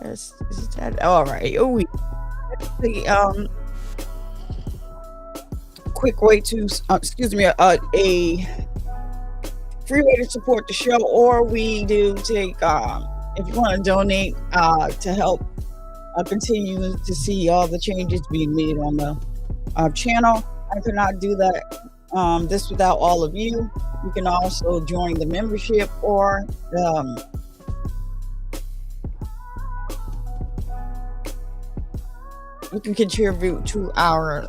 Yes, is that all right? Oh, the quick way to excuse me, a free way to support the show, or we do take if you want to donate to help continue to see all the changes being made on the channel. I could not do that this without all of you. You can also join the membership, or you can contribute to our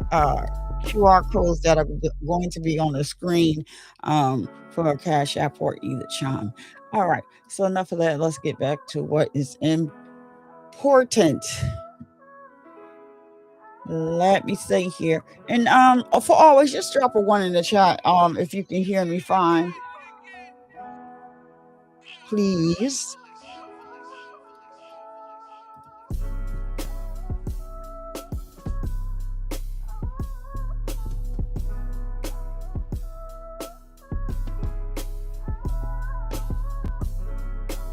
QR codes that are going to be on the screen for a Cash App or either Chime. All right, so enough of that. Let's get back to what is important. Let me say here, and for always, just drop a 1 in the chat if you can hear me fine, please.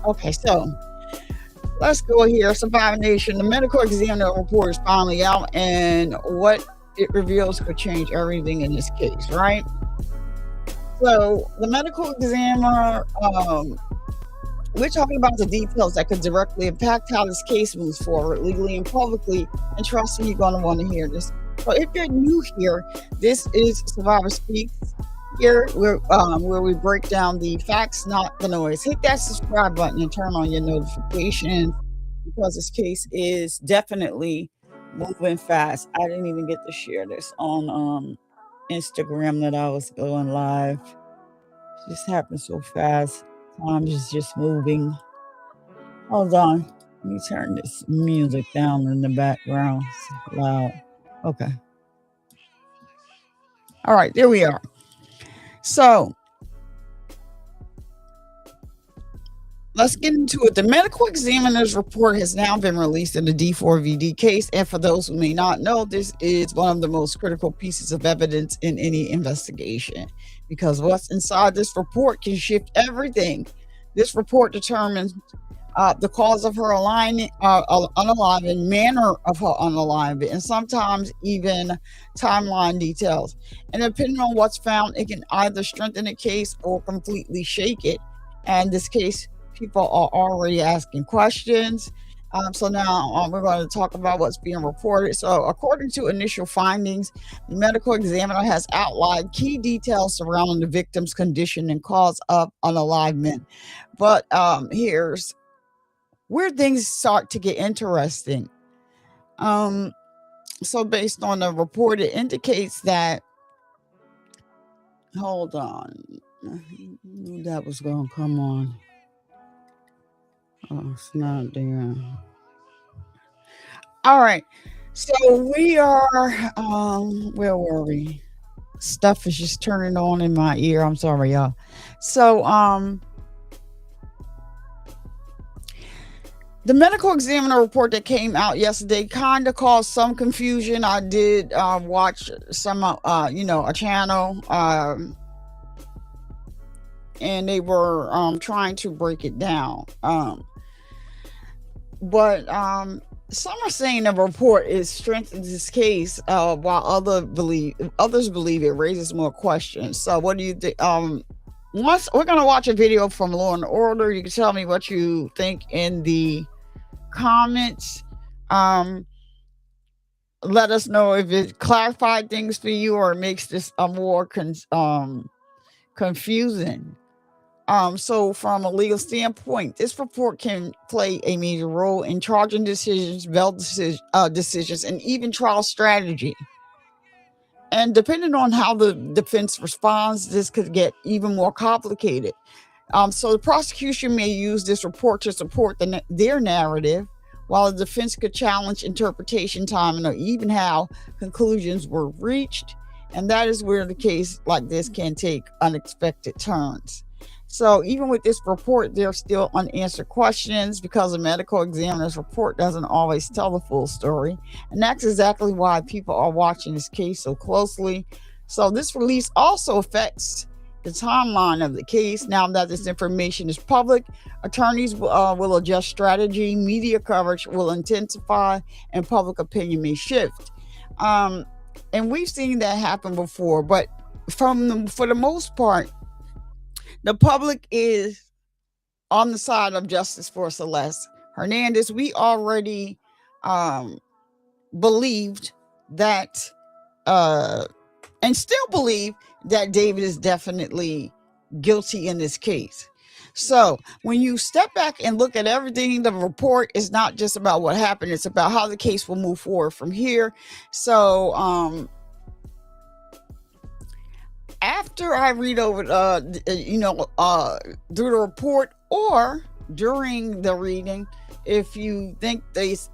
Okay, so let's go here. Survivor Nation. The medical examiner report is finally out, and what it reveals could change everything in this case, right? So the medical examiner, we're talking about the details that could directly impact how this case moves forward legally and publicly, and trust me, you're going to want to hear this. So if you're new here, this is Survivor Speaks. Here, where we break down the facts, not the noise. Hit that subscribe button and turn on your notifications, because this case is definitely moving fast. I didn't even get to share this on Instagram that I was going live. It just happened so fast. Time is just moving. Hold on. Let me turn this music down in the background. It's loud. Okay. All right, there we are. So let's get into it. The medical examiner's report has now been released in the D4VD case. And for those who may not know, this is one of the most critical pieces of evidence in any investigation, because what's inside this report can shift everything. This report determines the cause of her unalignment, manner of her unalignment, and sometimes even timeline details. And depending on what's found, it can either strengthen the case or completely shake it. And this case, people are already asking questions. So now we're going to talk about what's being reported. So according to initial findings, the medical examiner has outlined key details surrounding the victim's condition and cause of unalignment. But here's where things start to get interesting. So based on the report, it indicates that, hold on, I knew that was going to come on. Oh, it's not there. All right, so we are, where were we? Stuff is just turning on in my ear. I'm sorry, y'all. So, the medical examiner report that came out yesterday kind of caused some confusion. I did watch some, a channel, and they were trying to break it down. But some are saying the report is strengthens this case, while others believe it raises more questions. So, what do you think? Once we're gonna watch a video from Law and Order, you can tell me what you think in the comments. Let us know if it clarified things for you or makes this a more confusing. So from a legal standpoint, this report can play a major role in charging decisions, bail decisions, and even trial strategy. And depending on how the defense responds, this could get even more complicated. So the prosecution may use this report to support their narrative, while the defense could challenge interpretation, timing, or even how conclusions were reached. And that is where the case like this can take unexpected turns. So even with this report, there are still unanswered questions, because the medical examiner's report doesn't always tell the full story. And that's exactly why people are watching this case so closely. So this release also affects the timeline of the case. Now that this information is public, attorneys will adjust strategy, media coverage will intensify, and public opinion may shift. And we've seen that happen before, but for the most part, the public is on the side of justice for Celeste Hernandez. We already believed that, and still believe that David is definitely guilty in this case. So when you step back and look at everything, the report is not just about what happened, it's about how the case will move forward from here. So after I read over through the report or during the reading, if you think this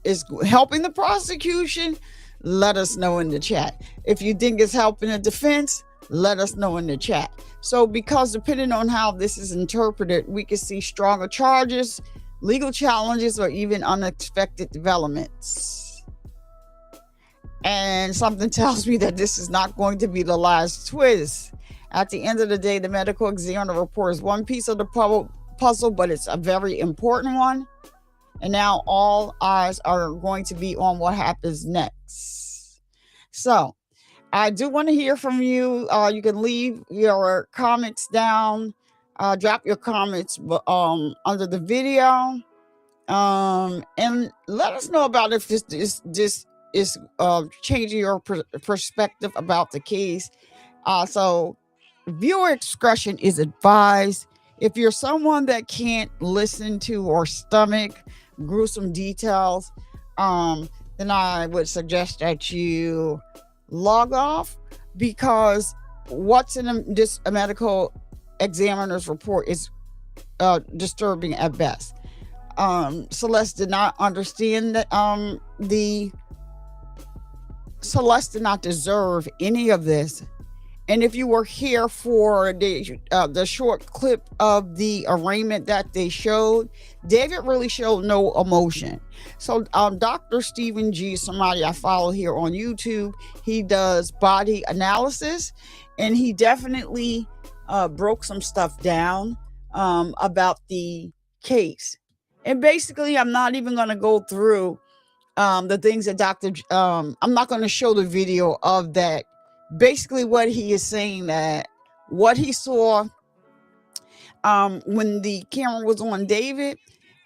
is helping the prosecution, let us know in the chat. If you think it's helping the defense, let us know in the chat. So because depending on how this is interpreted, we can see stronger charges, legal challenges, or even unexpected developments. And something tells me that this is not going to be the last twist. At the end of the day, the medical examiner report is one piece of the puzzle, but it's a very important one. And now all eyes are going to be on what happens next. So I do want to hear from you. You can leave your comments down. Drop your comments under the video. And let us know about if this is changing your perspective about the case. So viewer discretion is advised. If you're someone that can't listen to or stomach gruesome details, then I would suggest that you log off, because what's in a medical examiner's report is disturbing at best. Celeste did not understand that Celeste did not deserve any of this. And if you were here for the short clip of the arraignment that they showed, David really showed no emotion. So Dr. Stephen G, somebody I follow here on YouTube, he does body analysis, and he definitely broke some stuff down about the case. And basically, I'm not even going to go through the things that I'm not going to show the video of that. Basically, what he is saying, that what he saw when the camera was on David,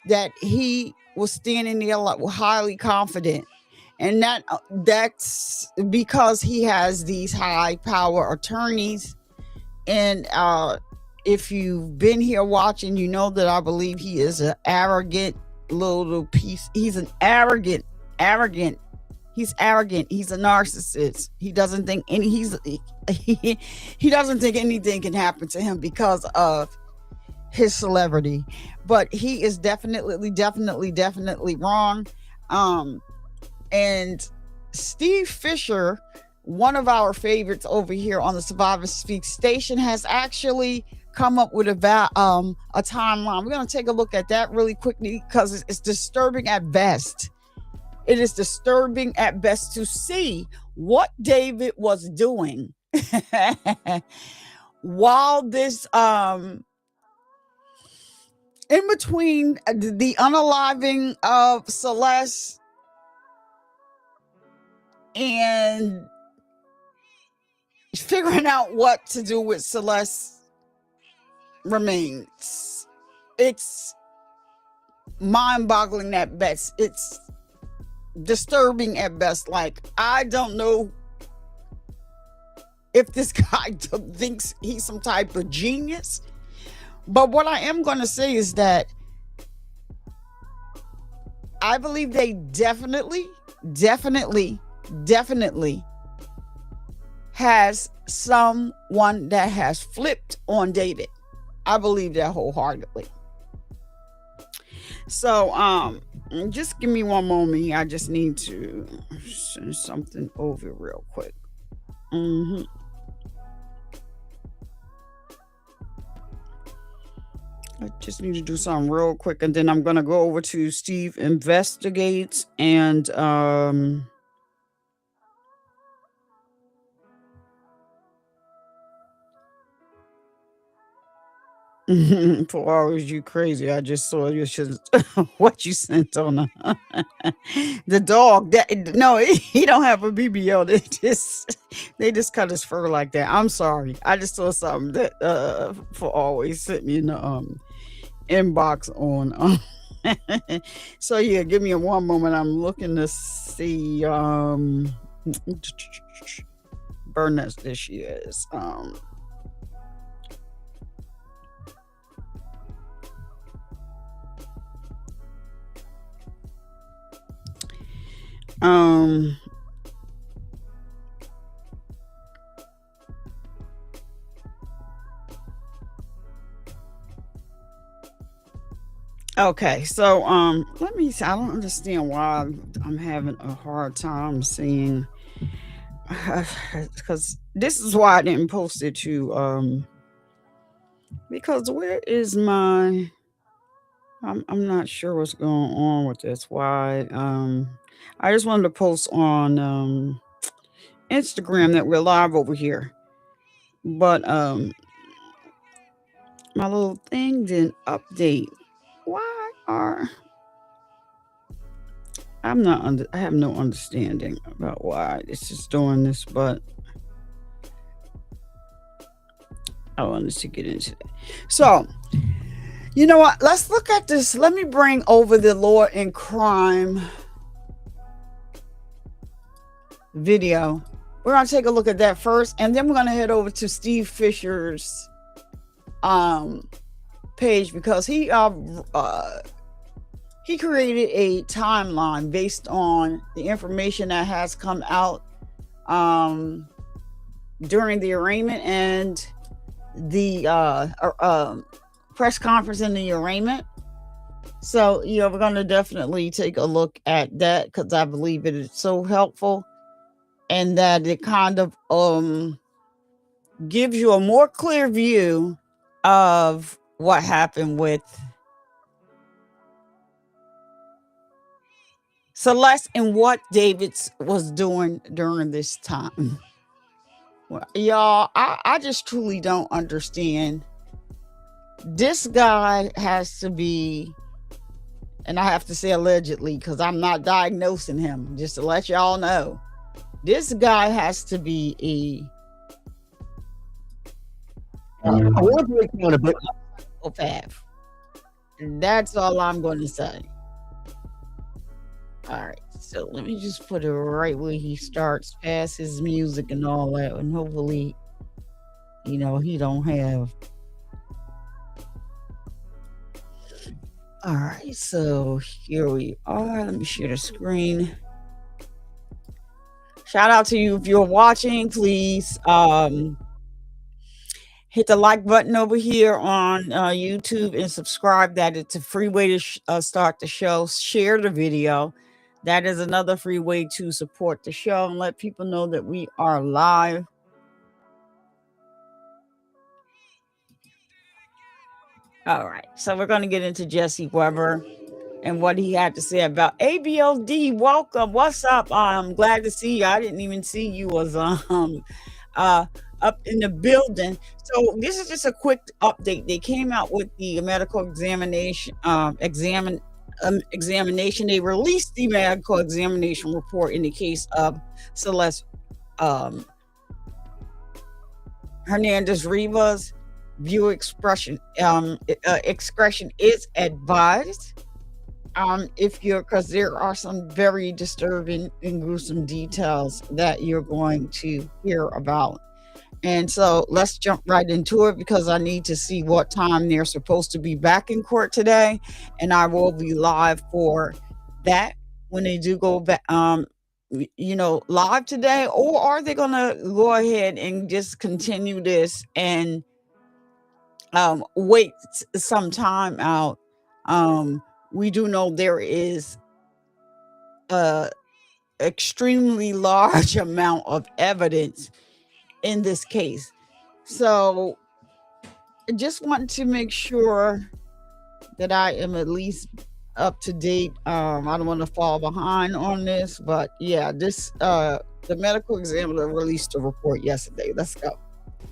that he was standing there like highly confident, and that's because he has these high power attorneys. And if you've been here watching, you know that I believe he is an arrogant little piece. He's an arrogant. He's arrogant. He's a narcissist. He doesn't think he doesn't think anything can happen to him because of his celebrity. But he is definitely wrong. And Steve Fisher, one of our favorites over here on the Survivor Speak station, has actually come up with a timeline. We're going to take a look at that really quickly, because it's disturbing at best. It is disturbing at best to see what David was doing while this in between the unaliving of Celeste and figuring out what to do with Celeste's remains. It's mind-boggling at best. It's disturbing at best. Like, I don't know if this guy thinks he's some type of genius, but what I am going to say is that I believe they definitely has someone that has flipped on David. I believe that wholeheartedly. So just give me one moment. I just need to send something over real quick. I just need to do something real quick, and then I'm going to go over to Steve Investigates, and For hours, you crazy. I just saw your shit, what you sent on the dog. That no, he don't have a BBL. They just cut his fur like that. I'm sorry. I just saw something that for always sent me in the inbox on. So yeah, give me a one moment. I'm looking to see Burnett this she is. Um okay, so let me see. I don't understand why I'm having a hard time seeing because this is why I didn't post it to because where is my I'm not sure what's going on with this. Why I just wanted to post on Instagram that we're live over here. But my little thing didn't update. Why are I have no understanding about why this is doing this, but I wanted to get into that. So, you know what? Let's look at this. Let me bring over the law and crime video. We're going to take a look at that first, and then we're going to head over to Steve Fisher's page because he created a timeline based on the information that has come out during the arraignment and the press conference in the arraignment. So, we're going to definitely take a look at that because I believe it is so helpful and that it kind of gives you a more clear view of what happened with Celeste and what Davids was doing during this time. Well, y'all, I just truly don't understand. This guy has to be, and I have to say allegedly because I'm not diagnosing him, just to let y'all know. This guy has to be a psychopath. That's all I'm going to say. All right, so let me just put it right where he starts, past his music and all that, and hopefully, he don't have. All right, so here we are. Let me share the screen. Shout out to you if you're watching. Please hit the like button over here on YouTube and subscribe. That it's a free way to start the show. Share the video. That is another free way to support the show and let people know that we are live. All right, so we're going to get into Jesse Weber and what he had to say about ABLD. Welcome. What's up? I'm glad to see you. I didn't even see you was up in the building. So this is just a quick update. They came out with the medical examination. They released the medical examination report in the case of Celeste Hernandez Rivas. Viewer expression is advised. Because there are some very disturbing and gruesome details that you're going to hear about. And so let's jump right into it because I need to see what time they're supposed to be back in court today. And I will be live for that when they do go back, live today. Or are they going to go ahead and just continue this and wait some time out? We do know there is a extremely large amount of evidence in this case. So I just want to make sure that I am at least up to date. I don't want to fall behind on this, but yeah, the medical examiner released a report yesterday. Let's go.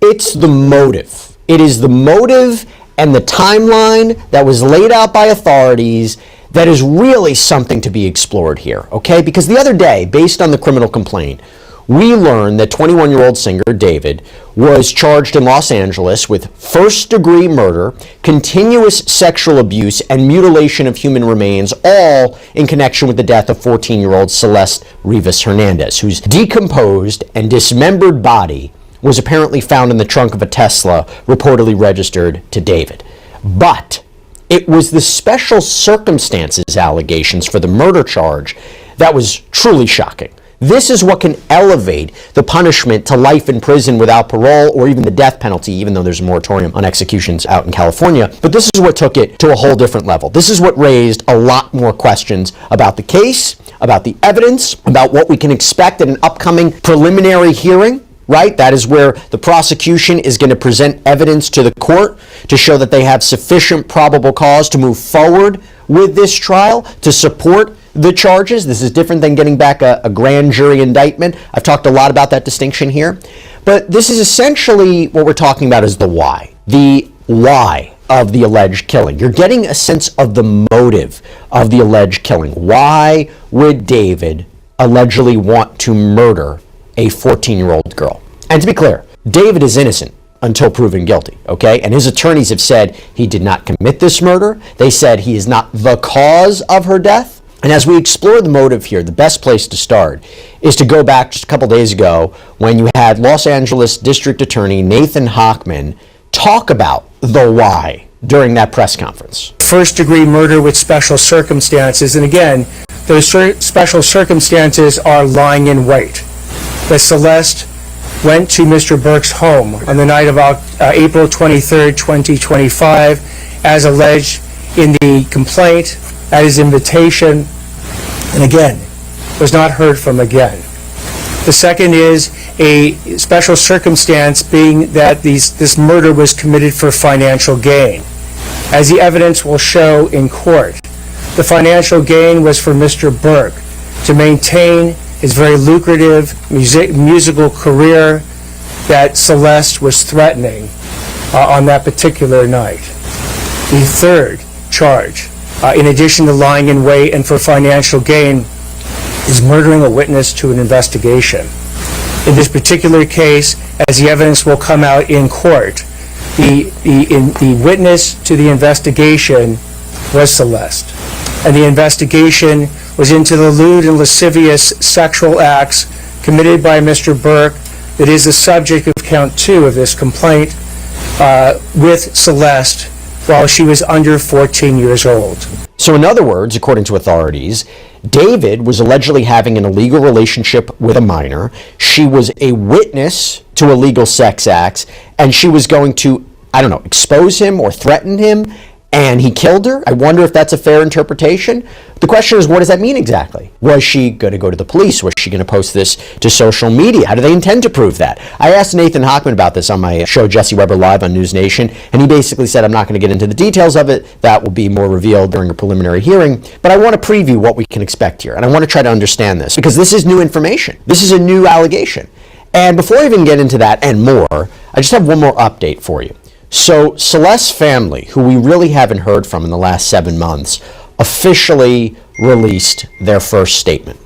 It's the motive. It is the motive and the timeline that was laid out by authorities, that is really something to be explored here, okay? Because the other day, based on the criminal complaint, we learned that 21-year-old singer David was charged in Los Angeles with first-degree murder, continuous sexual abuse, and mutilation of human remains, all in connection with the death of 14-year-old Celeste Rivas Hernandez, whose decomposed and dismembered body was apparently found in the trunk of a Tesla reportedly registered to David. But it was the special circumstances allegations for the murder charge that was truly shocking. This is what can elevate the punishment to life in prison without parole or even the death penalty, even though there's a moratorium on executions out in California. But this is what took it to a whole different level. This is what raised a lot more questions about the case, about the evidence, about what we can expect at an upcoming preliminary hearing. Right? That is where the prosecution is going to present evidence to the court to show that they have sufficient probable cause to move forward with this trial, to support the charges. This is different than getting back a grand jury indictment. I've talked a lot about that distinction here. But this is essentially what we're talking about is the why. The why of the alleged killing. You're getting a sense of the motive of the alleged killing. Why would David allegedly want to murder a 14-year-old girl? And to be clear, David is innocent until proven guilty, okay? And his attorneys have said he did not commit this murder. They said he is not the cause of her death. And as we explore the motive here, the best place to start is to go back just a couple days ago when you had Los Angeles District Attorney Nathan Hochman talk about the why during that press conference. First-degree murder with special circumstances. And again, those special circumstances are lying in wait. That Celeste went to Mr. Burke's home on the night of April 23rd, 2025, as alleged in the complaint, at his invitation, and again, was not heard from again. The second is a special circumstance being that this murder was committed for financial gain. As the evidence will show in court, the financial gain was for Mr. Burke to maintain his very lucrative musical career that Celeste was threatening on that particular night. The third charge, in addition to lying in wait and for financial gain, is murdering a witness to an investigation. In this particular case, as the evidence will come out in court, the witness to the investigation was Celeste. And the investigation was into the lewd and lascivious sexual acts committed by Mr. Burke that is the subject of count 2 of this complaint with Celeste while she was under 14 years old. So in other words, according to authorities, David was allegedly having an illegal relationship with a minor. She was a witness to illegal sex acts, and she was going to, expose him or threaten him, and he killed her. I wonder if that's a fair interpretation. The question is, what does that mean exactly? Was she going to go to the police? Was she going to post this to social media? How do they intend to prove that? I asked Nathan Hochman about this on my show, Jesse Weber Live on News Nation, and he basically said, I'm not going to get into the details of it. That will be more revealed during a preliminary hearing. But I want to preview what we can expect here, and I want to try to understand this, because this is new information. This is a new allegation. And before I even get into that and more, I just have one more update for you. So Celeste's family, who we really haven't heard from in the last 7 months, officially released their first statement.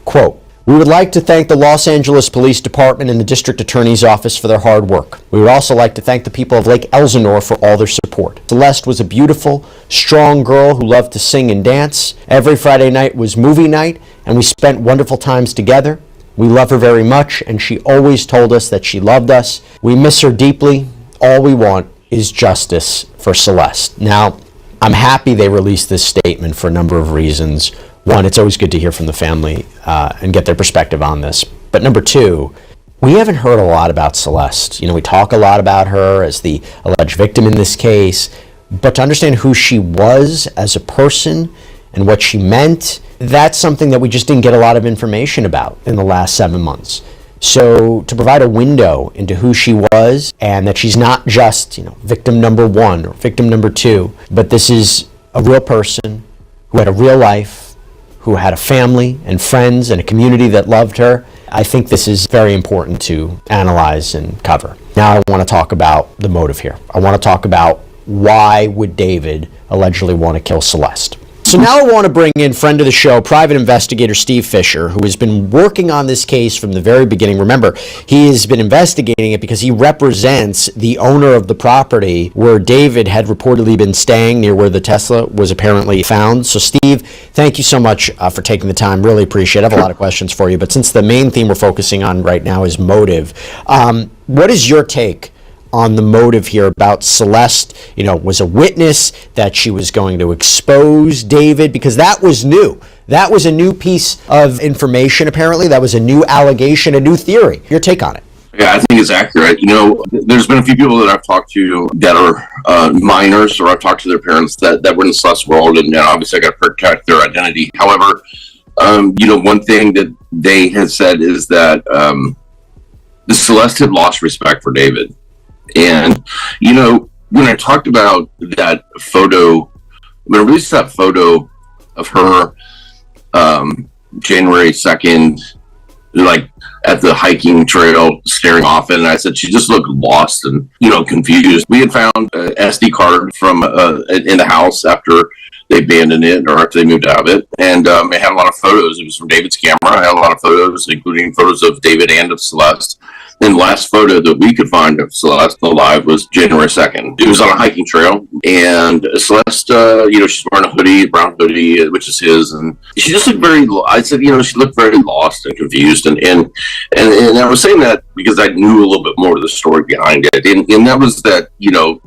Quote, "We would like to thank the Los Angeles Police Department and the District Attorney's Office for their hard work. We would also like to thank the people of Lake Elsinore for all their support. Celeste was a beautiful, strong girl who loved to sing and dance. Every Friday night was movie night, and we spent wonderful times together. We love her very much, and she always told us that she loved us. We miss her deeply. All we want is justice for Celeste." Now, I'm happy they released this statement for a number of reasons. One, it's always good to hear from the family and get their perspective on this. But number two, we haven't heard a lot about Celeste. We talk a lot about her as the alleged victim in this case, but to understand who she was as a person and what she meant, that's something that we just didn't get a lot of information about in the last 7 months. So to provide a window into who she was, and that she's not just, victim number 1 or victim number 2, but this is a real person who had a real life, who had a family and friends and a community that loved her, I think this is very important to analyze and cover. Now I want to talk about the motive here. I want to talk about why would David allegedly want to kill Celeste? So now I want to bring in friend of the show, private investigator Steve Fisher, who has been working on this case from the very beginning. Remember, he has been investigating it because he represents the owner of the property where David had reportedly been staying, near where the Tesla was apparently found. So Steve, thank you so much for taking the time. Really appreciate it. I have a lot of questions for you, but since the main theme we're focusing on right now is motive, what is your take on the motive here about Celeste, was a witness, that she was going to expose David, because that was new. That was a new piece of information, apparently. That was a new allegation, a new theory. Your take on it? Yeah, I think it's accurate. There's been a few people that I've talked to that are minors, or I've talked to their parents that were in the Celeste world, and obviously I got to protect their identity. However, one thing that they had said is that the Celeste had lost respect for David. And, when I talked about that photo, when I released that photo of her January 2nd, like at the hiking trail staring off it, and I said she just looked lost and, confused. We had found an SD card from in the house after they abandoned it, or after they moved out of it. And it had a lot of photos. It was from David's camera. I had a lot of photos, including photos of David and of Celeste. And the last photo that we could find of Celeste alive was January 2nd. It was on a hiking trail, and Celeste, she's wearing a hoodie, brown hoodie, which is his, and she just looked she looked very lost and confused, and I was saying that because I knew a little bit more of the story behind it, and that was that,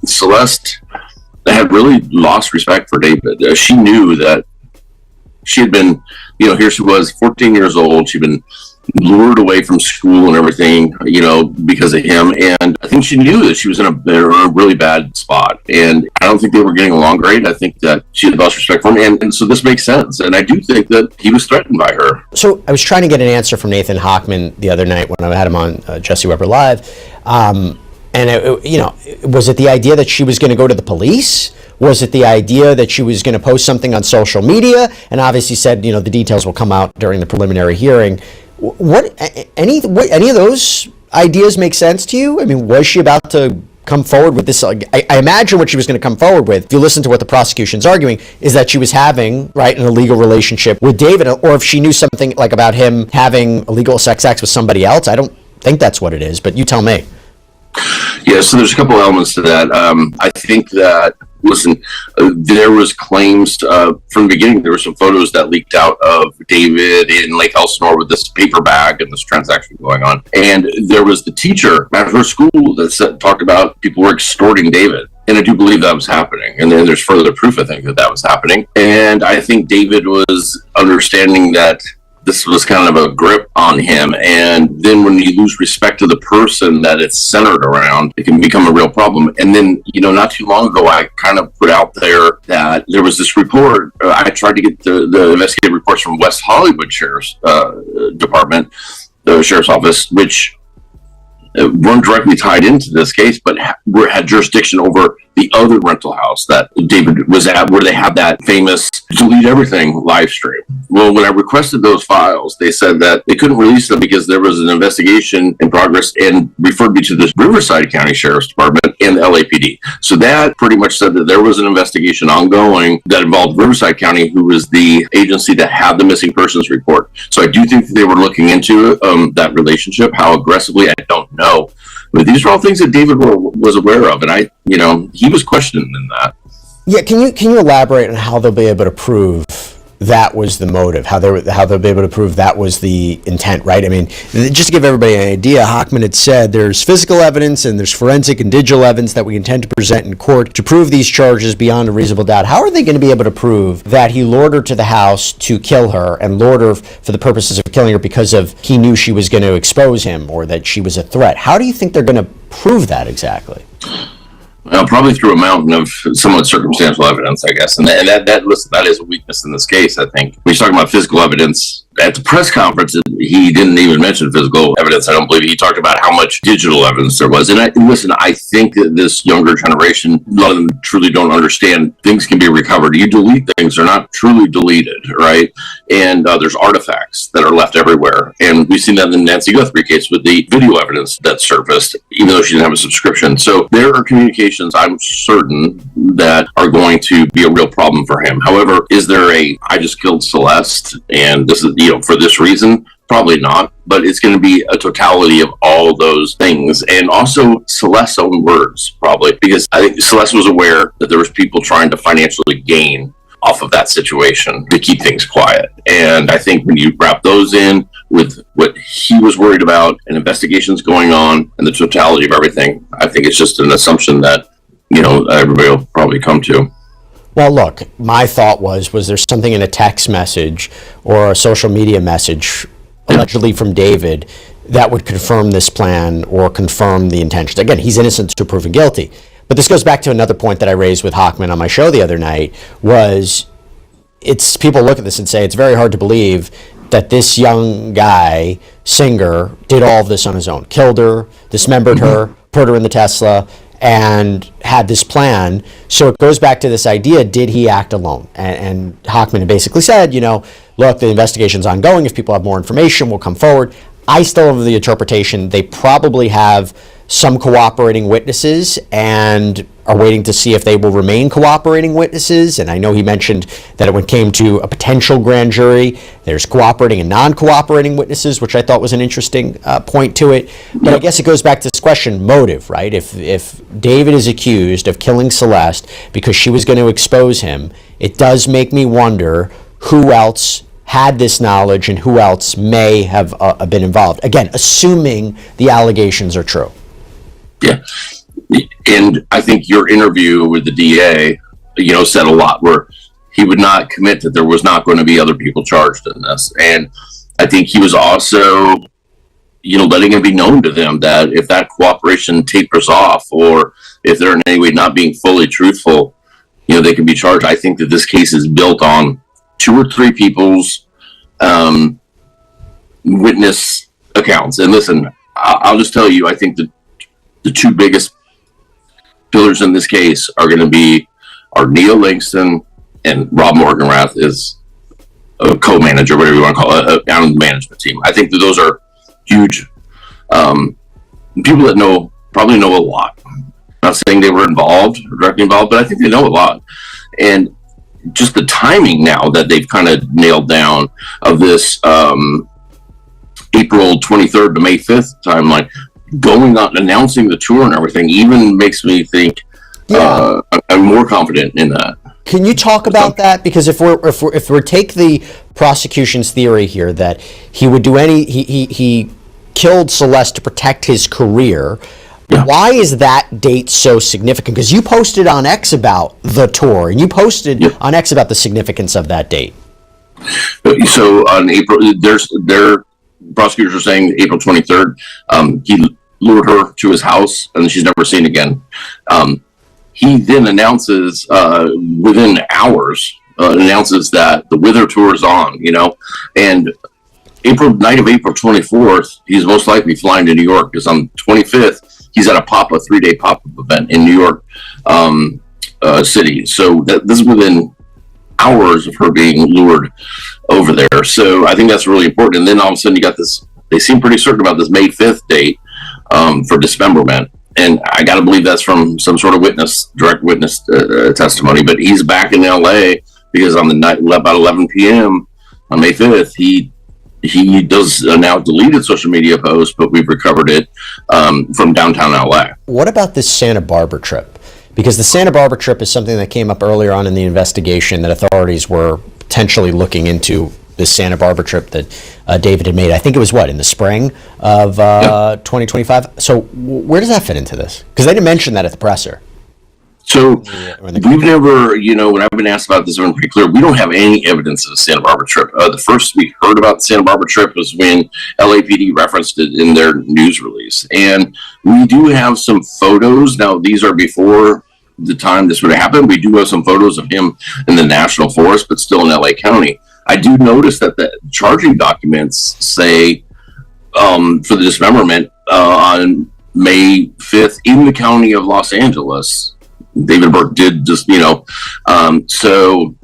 Celeste had really lost respect for David. She knew that she had been, here she was, 14 years old, she'd been lured away from school and everything, because of him. And I think she knew that she was in a really bad spot. And I don't think they were getting along great. I think that she had lost respect for him. And so this makes sense. And I do think that he was threatened by her. So I was trying to get an answer from Nathan Hochman the other night when I had him on Jesse Weber Live. Was it the idea that she was going to go to the police? Was it the idea that she was going to post something on social media? And obviously said, the details will come out during the preliminary hearing. Any of those ideas make sense to you? I mean, was she about to come forward with this? I imagine what she was going to come forward with, if you listen to what the prosecution's arguing, is that she was having, an illegal relationship with David, or if she knew something like about him having illegal sex acts with somebody else. I don't think that's what it is, but you tell me. Yeah, so there's a couple elements to that. I think that, there was claims from the beginning. There were some photos that leaked out of David in Lake Elsinore with this paper bag and this transaction going on. And there was the teacher at her school that talked about people were extorting David. And I do believe that was happening. And then there's further proof, I think, that was happening. And I think David was understanding that this was kind of a grip on him. And then when you lose respect to the person that it's centered around, it can become a real problem. And then, not too long ago, I kind of put out there that there was this report. I tried to get the investigative reports from West Hollywood Sheriff's Department, the Sheriff's Office, which weren't directly tied into this case, but had jurisdiction over the other rental house that David was at, where they had that famous delete everything live stream. Well, when I requested those files, they said that they couldn't release them because there was an investigation in progress, and referred me to the Riverside County Sheriff's Department and the LAPD. So that pretty much said that there was an investigation ongoing that involved Riverside County, who was the agency that had the missing persons report. So I do think that they were looking into that relationship. How aggressively, I don't know. But these are all things that David was aware of, and he was questioning in that. Yeah, can you elaborate on how they'll be able to prove that was the motive, how they'll be able to prove that was the intent, right? I mean, just to give everybody an idea, Hochman had said there's physical evidence and there's forensic and digital evidence that we intend to present in court to prove these charges beyond a reasonable doubt. How are they going to be able to prove that he lured her to the house to kill her, and lured her for the purposes of killing her because he knew she was going to expose him, or that she was a threat? How do you think they're going to prove that exactly? Well, probably through a mountain of somewhat circumstantial evidence, I guess. And that is a weakness in this case, I think. When you're talking about physical evidence, at the press conference, he didn't even mention physical evidence. I don't believe he talked about how much digital evidence there was. And I think that this younger generation, a lot of them truly don't understand things can be recovered. You delete things, they're not truly deleted, right? and there's artifacts that are left everywhere. And we've seen that in the Nancy Guthrie case with the video evidence that surfaced, even though she didn't have a subscription. So there are communications, I'm certain, that are going to be a real problem for him. However, is there I just killed Celeste and this is, for this reason? Probably not, but it's going to be a totality of all those things. And also Celeste's own words, probably, because I think Celeste was aware that there was people trying to financially gain off of that situation to keep things quiet. And I think when you wrap those in with what he was worried about and investigations going on and the totality of everything, I think it's just an assumption that, everybody will probably come to. Well, look, my thought was there something in a text message or a social media message, allegedly from David, that would confirm this plan or confirm the intentions? Again, he's innocent to proven guilty. But this goes back to another point that I raised with Hochman on my show the other night, was people look at this and say it's very hard to believe that this young guy, Singer, did all of this on his own. Killed her, dismembered her, put her in the Tesla, and had this plan. So it goes back to this idea, did he act alone? And Hochman basically said, look, the investigation's ongoing. If people have more information, we'll come forward. I still have the interpretation they probably have some cooperating witnesses and are waiting to see if they will remain cooperating witnesses. And I know he mentioned that when it came to a potential grand jury, there's cooperating and non-cooperating witnesses, which I thought was an interesting point to it. But I guess it goes back to this question, motive, right? If David is accused of killing Celeste because she was going to expose him, it does make me wonder who else had this knowledge and who else may have been involved. Again, assuming the allegations are true. Yeah. And I think your interview with the DA, said a lot, where he would not commit that there was not going to be other people charged in this. And I think he was also, letting it be known to them that if that cooperation tapers off, or if they're in any way not being fully truthful, they can be charged. I think that this case is built on 2 or 3 people's witness accounts. And listen, I'll just tell you, I think that the 2 biggest pillars in this case are going to be Neil Langston, and Rob Morganrath is a co-manager, whatever you want to call it, down in the management team. I think that those are huge people that probably know a lot. I'm not saying they were involved or directly involved, but I think they know a lot. And just the timing now that they've kind of nailed down of this April 23rd to May 5th timeline, going on, announcing the tour and everything, even makes me think I'm more confident in that. Can you talk about that? Because if we take the prosecution's theory here that he would do he killed Celeste to protect his career. Yeah. Why is that date so significant? Because you posted on X about the tour, and you posted on X about the significance of that date. So on April, their prosecutors are saying April 23rd, he lured her to his house, and she's never seen again. He then announces within hours, announces that the Wither tour is on, and night of April 24th, he's most likely flying to New York, because on 25th, he's at a 3-day pop-up event in New York City. So this is within hours of her being lured over there. So I think that's really important. And then all of a sudden you got this, they seem pretty certain about this May 5th date for dismemberment. And I got to believe that's from some sort of direct witness testimony. But he's back in LA because on the night, about 11 p.m. on May 5th, he does now deleted social media post, but we've recovered it from downtown LA. What about this Santa Barbara trip? Because the Santa Barbara trip is something that came up earlier on in the investigation that authorities were potentially looking into, this Santa Barbara trip that David had made. I think it was in the spring of 2025. So where does that fit into this? Because they didn't mention that at the presser. So we've never, when I've been asked about this, I've been pretty clear. We don't have any evidence of the Santa Barbara trip. The first we heard about the Santa Barbara trip was when LAPD referenced it in their news release. And we do have some photos. Now, these are before the time this would have happened. We do have some photos of him in the National Forest, but still in LA County. I do notice that the charging documents say for the dismemberment on May 5th in the county of Los Angeles. David Burke did just, so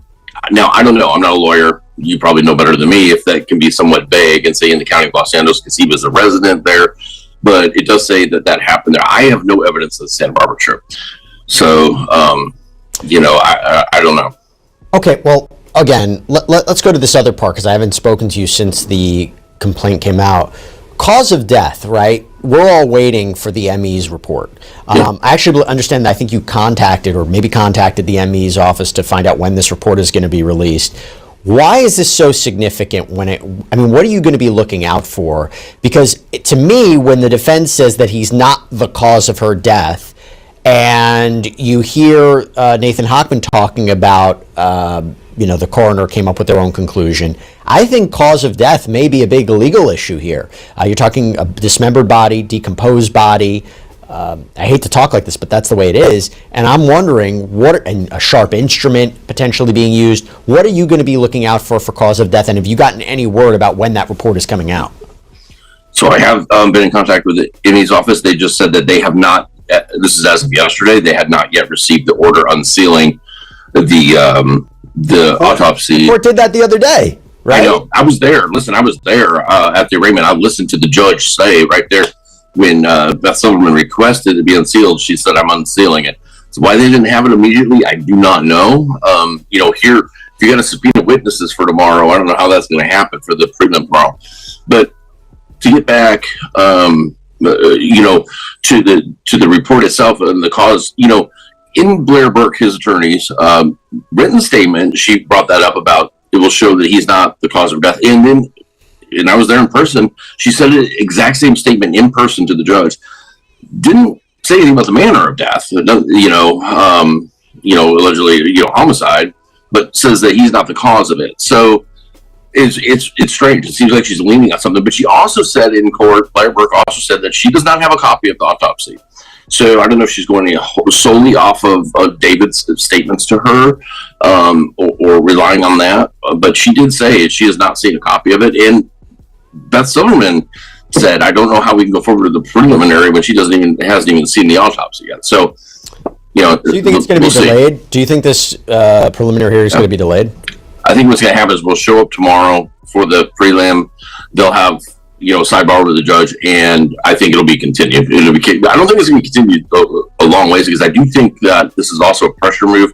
now I don't know. I'm not a lawyer. you probably know better than me if that can be somewhat vague and say in the county of Los Angeles because he was a resident there. But it does say that happened there. I have no evidence of the Santa Barbara trip. So, I don't know. Okay, well, again, let's go to this other part because I haven't spoken to you since the complaint came out. Cause of death, right? We're all waiting for the ME's report. I actually understand that I think you contacted the ME's office to find out when this report is going to be released. Why is this so significant what are you going to be looking out for? Because to me, when the defense says that he's not the cause of her death, and you hear Nathan Hochman talking about, the coroner came up with their own conclusion. I think cause of death may be a big legal issue here. You're talking a dismembered body, decomposed body. I hate to talk like this, but that's the way it is. And I'm wondering, and a sharp instrument potentially being used, what are you going to be looking out for cause of death? And have you gotten any word about when that report is coming out? So I have been in contact with the ME's office. They just said that they have not, this is as of yesterday, they had not yet received the order unsealing the autopsy. The court did that the other day, right? I know. I was there. Listen, I was there at the arraignment. I listened to the judge say right there when Beth Silverman requested it be unsealed. She said, "I'm unsealing it." So why they didn't have it immediately, I do not know. Here, if you're going to subpoena witnesses for tomorrow, I don't know how that's going to happen for the prelim tomorrow. But to get back, to the report itself and the cause, in Blair Burke, his attorney's written statement, she brought that up about it will show that he's not the cause of death. And I was there in person. She said the exact same statement in person to the judge. Didn't say anything about the manner of death. Allegedly, homicide, but says that he's not the cause of it. So it's strange. It seems like she's leaning on something. But she also said in court, Blair Burke also said that she does not have a copy of the autopsy. So I don't know if she's going solely off of David's statements to her or relying on that. But she did say she has not seen a copy of it. And Beth Silverman said, I don't know how we can go forward with the preliminary when she hasn't even seen the autopsy yet. So, do you think it's going to be delayed? Do you think this preliminary hearing is going to be delayed? I think what's going to happen is we'll show up tomorrow for the prelim. They'll have sidebar with the judge, and I think it'll be continued. I don't think it's going to be continued a long ways because I do think that this is also a pressure move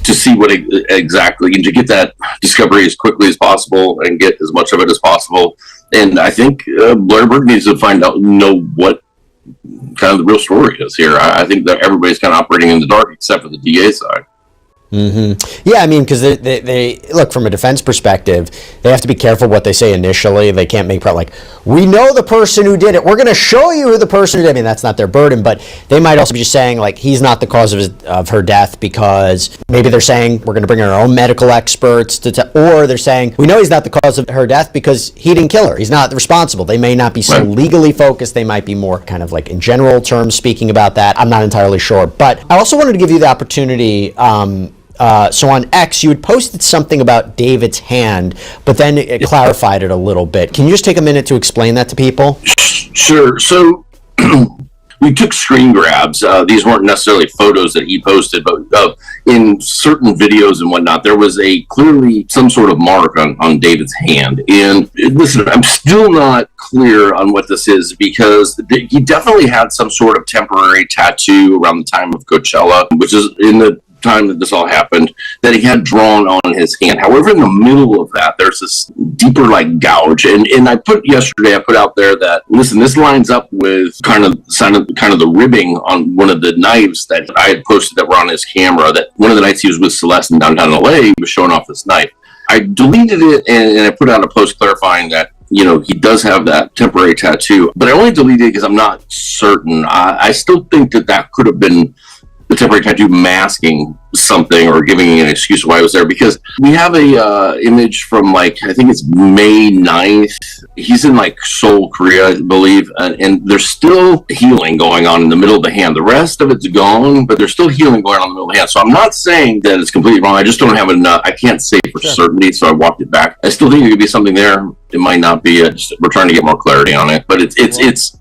to see what exactly and to get that discovery as quickly as possible and get as much of it as possible. And I think Blair Burke needs to know what kind of the real story is here. I think that everybody's kind of operating in the dark except for the DA side. Mm-hmm. Yeah, because they look, from a defense perspective, they have to be careful what they say initially. They can't make we know the person who did it. We're going to show you who the person who did it. That's not their burden, but they might also be just saying he's not the cause of her death because maybe they're saying we're going to bring in our own medical experts or they're saying we know he's not the cause of her death because he didn't kill her. He's not responsible. They may not be so legally focused. They might be more kind of in general terms speaking about that. I'm not entirely sure, but I also wanted to give you the opportunity. So on X, you had posted something about David's hand, but then it clarified it a little bit. Can you just take a minute to explain that to people? Sure. So we took screen grabs. These weren't necessarily photos that he posted, but in certain videos and whatnot, there was clearly some sort of mark on David's hand. And listen, I'm still not clear on what this is because he definitely had some sort of temporary tattoo around the time of Coachella, which is in the time that this all happened, that he had drawn on his hand. However, in the middle of that, there's this deeper gouge. And I put out there that, listen, this lines up with kind of the ribbing on one of the knives that I had posted that were on his camera, that one of the nights he was with Celeste in downtown LA, he was showing off this knife. I deleted it and I put out a post clarifying that, he does have that temporary tattoo, but I only deleted it because I'm not certain. I still think that could have been the temporary tattoo masking something or giving an excuse why I was there, because we have a image from I think it's May 9th. He's in Seoul, Korea, I believe, and there's still healing going on in the middle of the hand. The rest of it's gone, but there's still healing going on in the middle of the hand. So I'm not saying that it's completely wrong. I just don't have enough. I can't say for certainty, so I walked it back. I still think there could be something there. It might not be. We're trying to get more clarity on it, but it's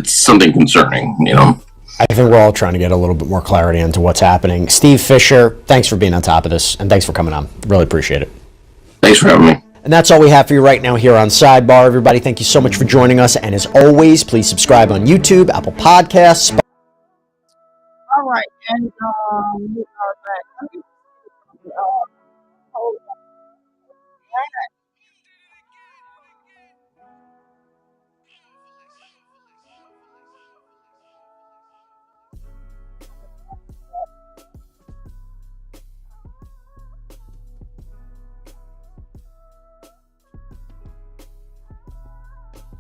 something concerning, I think we're all trying to get a little bit more clarity into what's happening. Steve Fisher, thanks for being on top of this, and thanks for coming on. Really appreciate it. Thanks for having me. And that's all we have for you right now here on Sidebar. Everybody, thank you so much for joining us. And as always, please subscribe on YouTube, Apple Podcasts. All right, and we are back. Let me, hold on.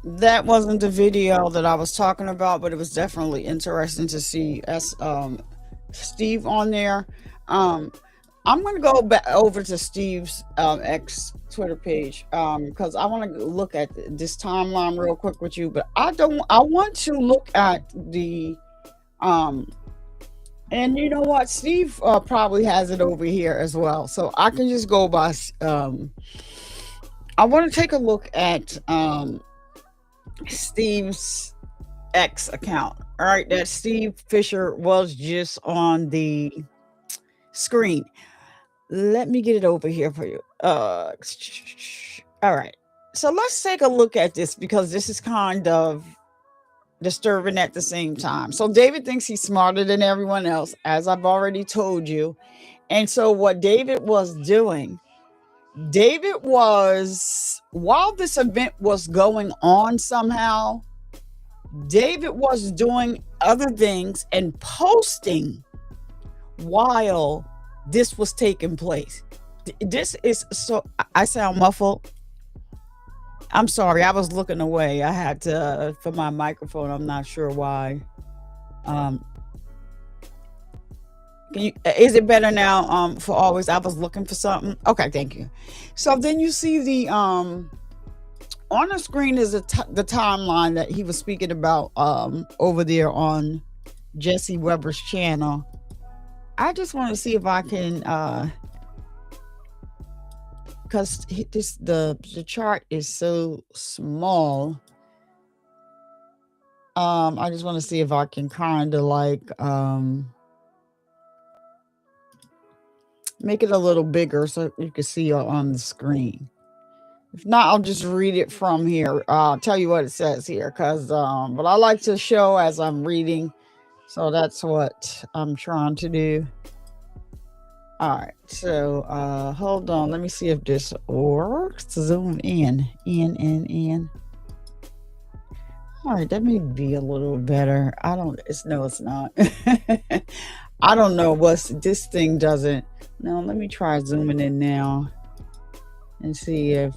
That wasn't the video that I was talking about, but it was definitely interesting to see Steve on there. I'm going to go back over to Steve's X Twitter page because I want to look at this timeline real quick with you. But I want to look at the and you know what, Steve probably has it over here as well, so I can just go by. I want to take a look at Steve's X account. All right, that Steve Fisher was just on the screen. Let me get it over here for you. All right, so let's take a look at this because this is kind of disturbing at the same time. So David thinks he's smarter than everyone else, as I've already told you. And so what David was doing, David was, while this event was going on somehow, David was doing other things and posting while this was taking place. This is so, I sound muffled. I'm sorry, I was looking away. I had to, for my microphone, I'm not sure why. Can you, is it better now? For always, I was looking for something. Okay, thank you. So then you see the on the screen is the timeline that he was speaking about over there on Jesse Weber's channel. I just want to see if I can because the chart is so small. I just want to see if I can kind of like make it a little bigger so you can see it on the screen. If not, I'll just read it from here. I'll tell you what it says here, because but I like to show as I'm reading, so that's what I'm trying to do. All right, so hold on, let me see if this works. Zoom in. All right, that may be a little better. It's not. I don't know what's, this thing doesn't. No, let me try zooming in now and see if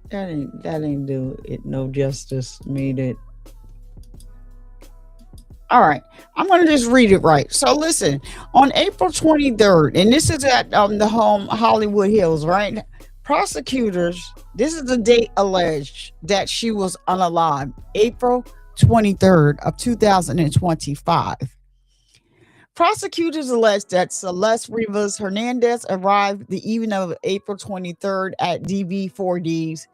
that ain't do it no justice. Made it. All right, I'm going to just read it right. So listen, on April 23rd, and this is at the home Hollywood Hills, right? Prosecutors, this is the date alleged that she was unalived, April 23rd of 2025. Prosecutors alleged that Celeste Rivas Hernandez arrived the evening of April 23rd at D4VD's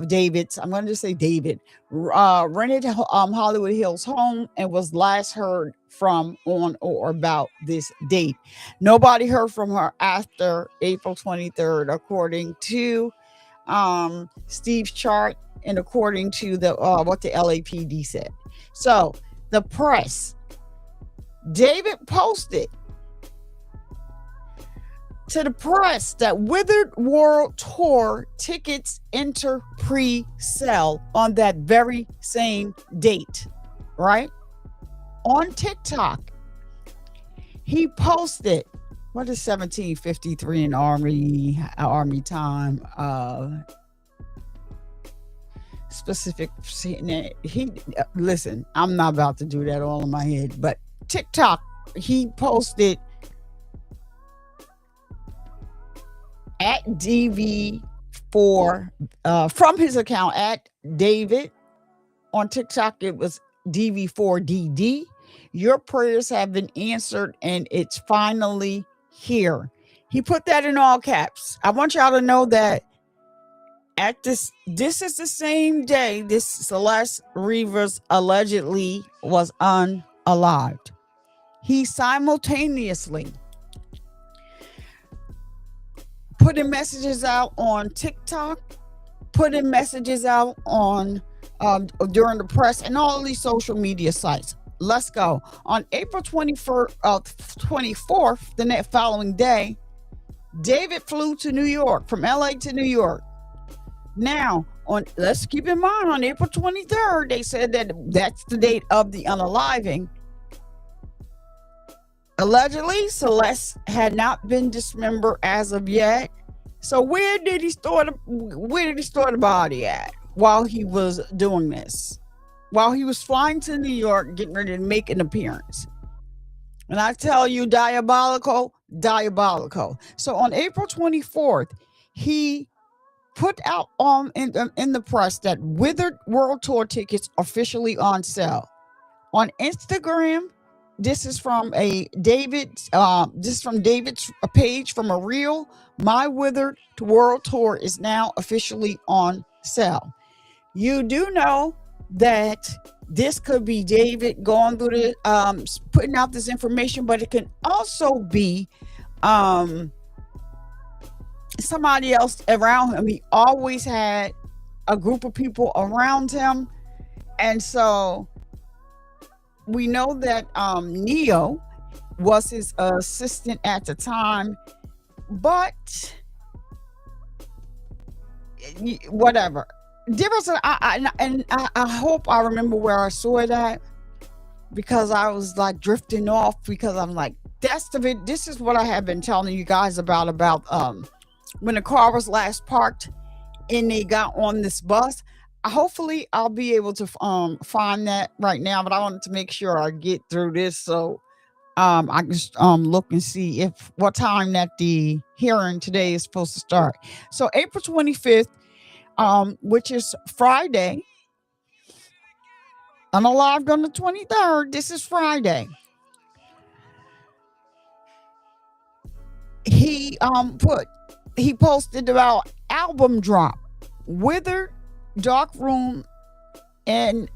David's, I'm going to just say David, rented Hollywood Hills home and was last heard from on or about this date. Nobody heard from her after April 23rd, according to Steve's chart and according to the what the LAPD said. So the press, David posted to the press that Withered World Tour tickets enter pre-sale on that very same date, right? On TikTok, he posted, what is 17:53 in Army time? Specific. He listen. I'm not about to do that all in my head, but TikTok, he posted at DV4 from his account at David on TikTok. It was DV4DD. Your prayers have been answered and it's finally here. He put that in all caps. I want y'all to know that This is the same day this Celeste Rivers allegedly was unalived. He simultaneously putting messages out on TikTok, putting messages out on during the press and all of these social media sites. Let's go. On April 24th, the following day, David flew to New York, from LA to New York. Now, let's keep in mind, on April 23rd, they said that that's the date of the unaliving. Allegedly, Celeste had not been dismembered as of yet. So where did he store the body at while he was doing this? While he was flying to New York, getting ready to make an appearance. And I tell you, diabolical. So on April 24th, he put out in the press that Withered World Tour tickets officially on sale. On Instagram, this is from David's page from a reel. My Withered World Tour is now officially on sale. You do know that this could be David going through the putting out this information, but it can also be somebody else around him. He always had a group of people around him, and so we know that Neo was his assistant at the time, but whatever. There was I hope I remember where I saw it at, because I was like drifting off, because I'm like, this is what I have been telling you guys about when the car was last parked and they got on this bus. Hopefully I'll be able to find that right now, but I wanted to make sure I get through this, so I can look and see what time that the hearing today is supposed to start. So April 25th, which is Friday, unalived on the 23rd. This is Friday. He posted about album drop, Withered, Dark Room, and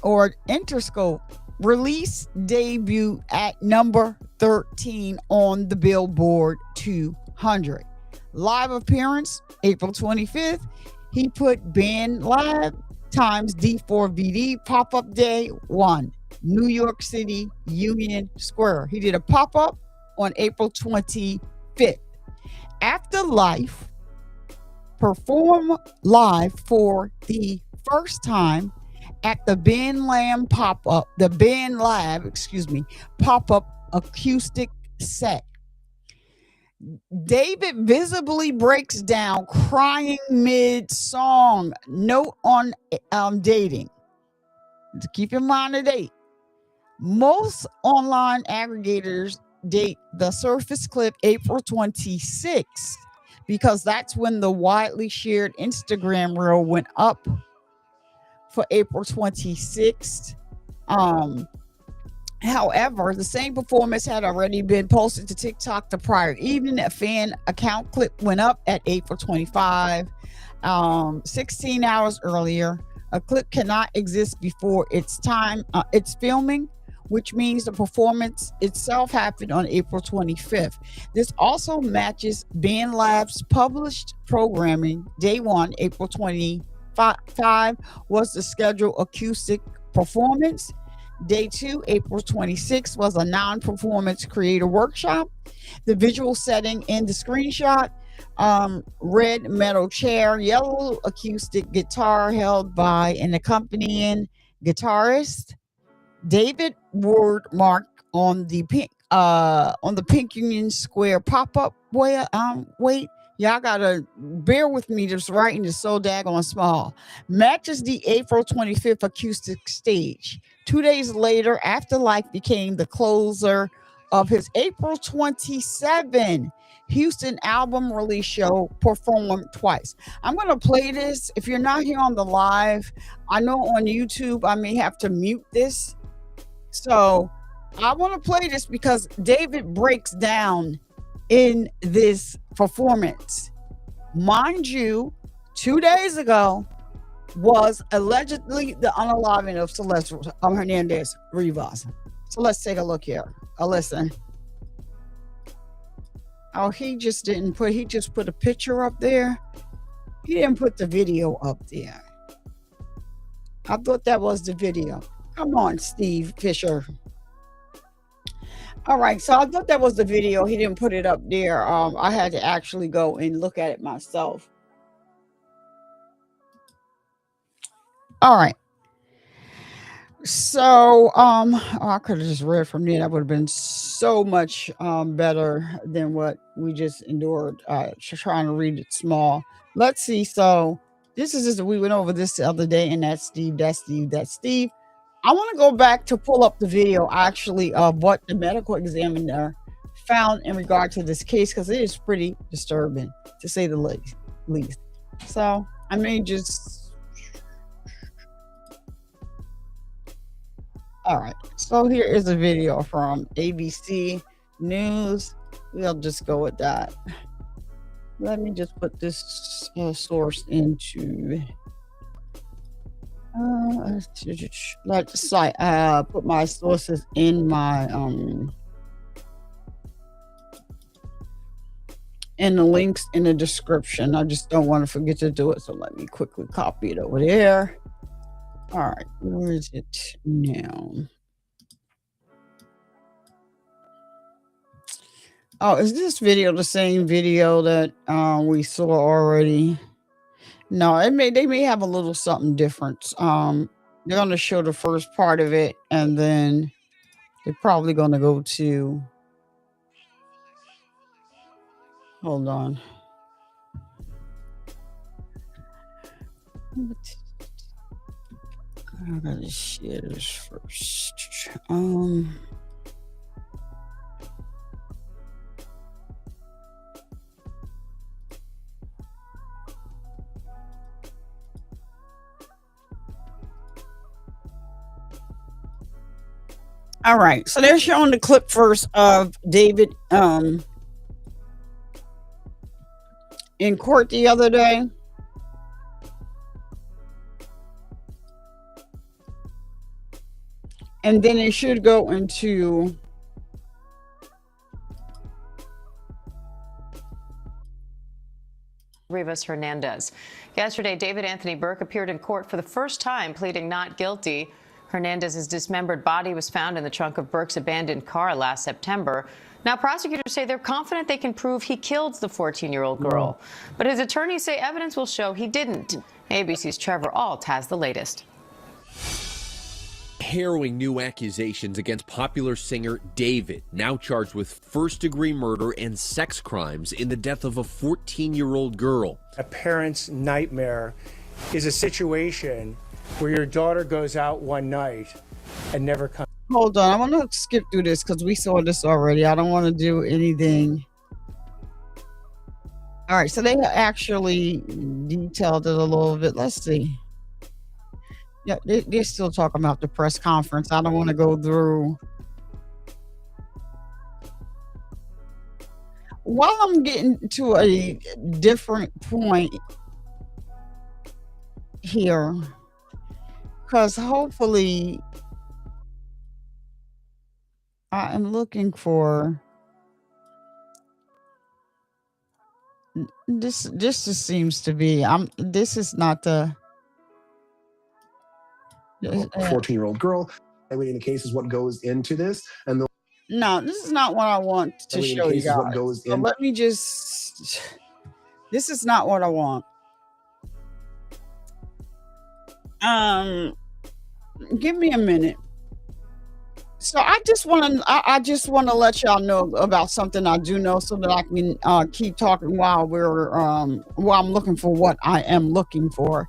or Interscope release debut at number 13 on the Billboard 200. Live appearance April 25th. He put Band Lab times D4VD pop-up day 1, New York City, Union Square. He did a pop-up on April 25th. Afterlife perform live for the first time at the Band Lab pop-up acoustic set. David visibly breaks down, crying mid-song. Note on dating. Keep in mind the date. Most online aggregators date the surface clip April 26th, because that's when the widely shared Instagram reel went up for April 26th. However, the same performance had already been posted to TikTok the prior evening. A fan account clip went up at April 25, 16 hours earlier. A clip cannot exist before its filming, which means the performance itself happened on April 25th. This also matches Band Lab's published programming. Day 1, April 25, was the scheduled acoustic performance. Day 2, April 26th, was a non-performance creator workshop. The visual setting in the screenshot, red metal chair, yellow acoustic guitar held by an accompanying guitarist. David word mark on the pink Union Square pop-up. Wait, y'all gotta bear with me. This writing is so daggone small. Matches the April 25th acoustic stage. 2 days later, Afterlife became the closer of his April 27 Houston album release show, performed twice. I'm going to play this. If you're not here on the live, I know on YouTube I may have to mute this. So I want to play this because David breaks down in this performance. Mind you, 2 days ago was allegedly the unaliving of Celeste Hernandez Rivas. So let's take a look here. Listen. Oh, he just put a picture up there. He didn't put the video up there. I thought that was the video. Come on, Steve Fisher. All right, so I thought that was the video. He didn't put it up there. I had to actually go and look at it myself. All right. So, I could have just read from there. That would have been so much better than what we just endured. Trying to read it small. Let's see. So, this is just, we went over this the other day, and that's Steve. I want to go back to pull up the video actually of what the medical examiner found in regard to this case, because it is pretty disturbing to say the least. So, I may just. All right, so here is a video from ABC News. We'll just go with that. Let me just put this source into. Let's put my sources in my in the links in the description. I just don't want to forget to do it, so let me quickly copy it over there. All right, where is it now? Oh, is this video the same video that we saw already? No, they may have a little something different. They're gonna show the first part of it, and then they're probably gonna go to. Hold on. I gotta share this first. All right, so they're showing the clip first of David in court the other day. And then it should go into Rivas Hernandez. Yesterday, David Anthony Burke appeared in court for the first time, pleading not guilty. Hernandez's dismembered body was found in the trunk of Burke's abandoned car last September. Now, prosecutors say they're confident they can prove he killed the 14-year-old girl. But his attorneys say evidence will show he didn't. ABC's Trevor Ault has the latest. Harrowing new accusations against popular singer David, now charged with first-degree murder and sex crimes in the death of a 14-year-old girl. A parent's nightmare is a situation where your daughter goes out one night and never comes. Hold on, I want to skip through this because we saw this already. I don't want to do anything. All right, so they actually detailed it a little bit. Let's see. Yeah, they're still talking about the press conference. I don't want to go through. While I'm getting to a different point here, because hopefully I am looking for this. This just seems to be. This is not the. 14-year-old girl. Early in the case is what goes into this, and no, this is not what I want to show you guys. What goes so let me just. This is not what I want. Give me a minute. So I just want to let y'all know about something I do know, so that I can keep talking while I'm looking for what I am looking for.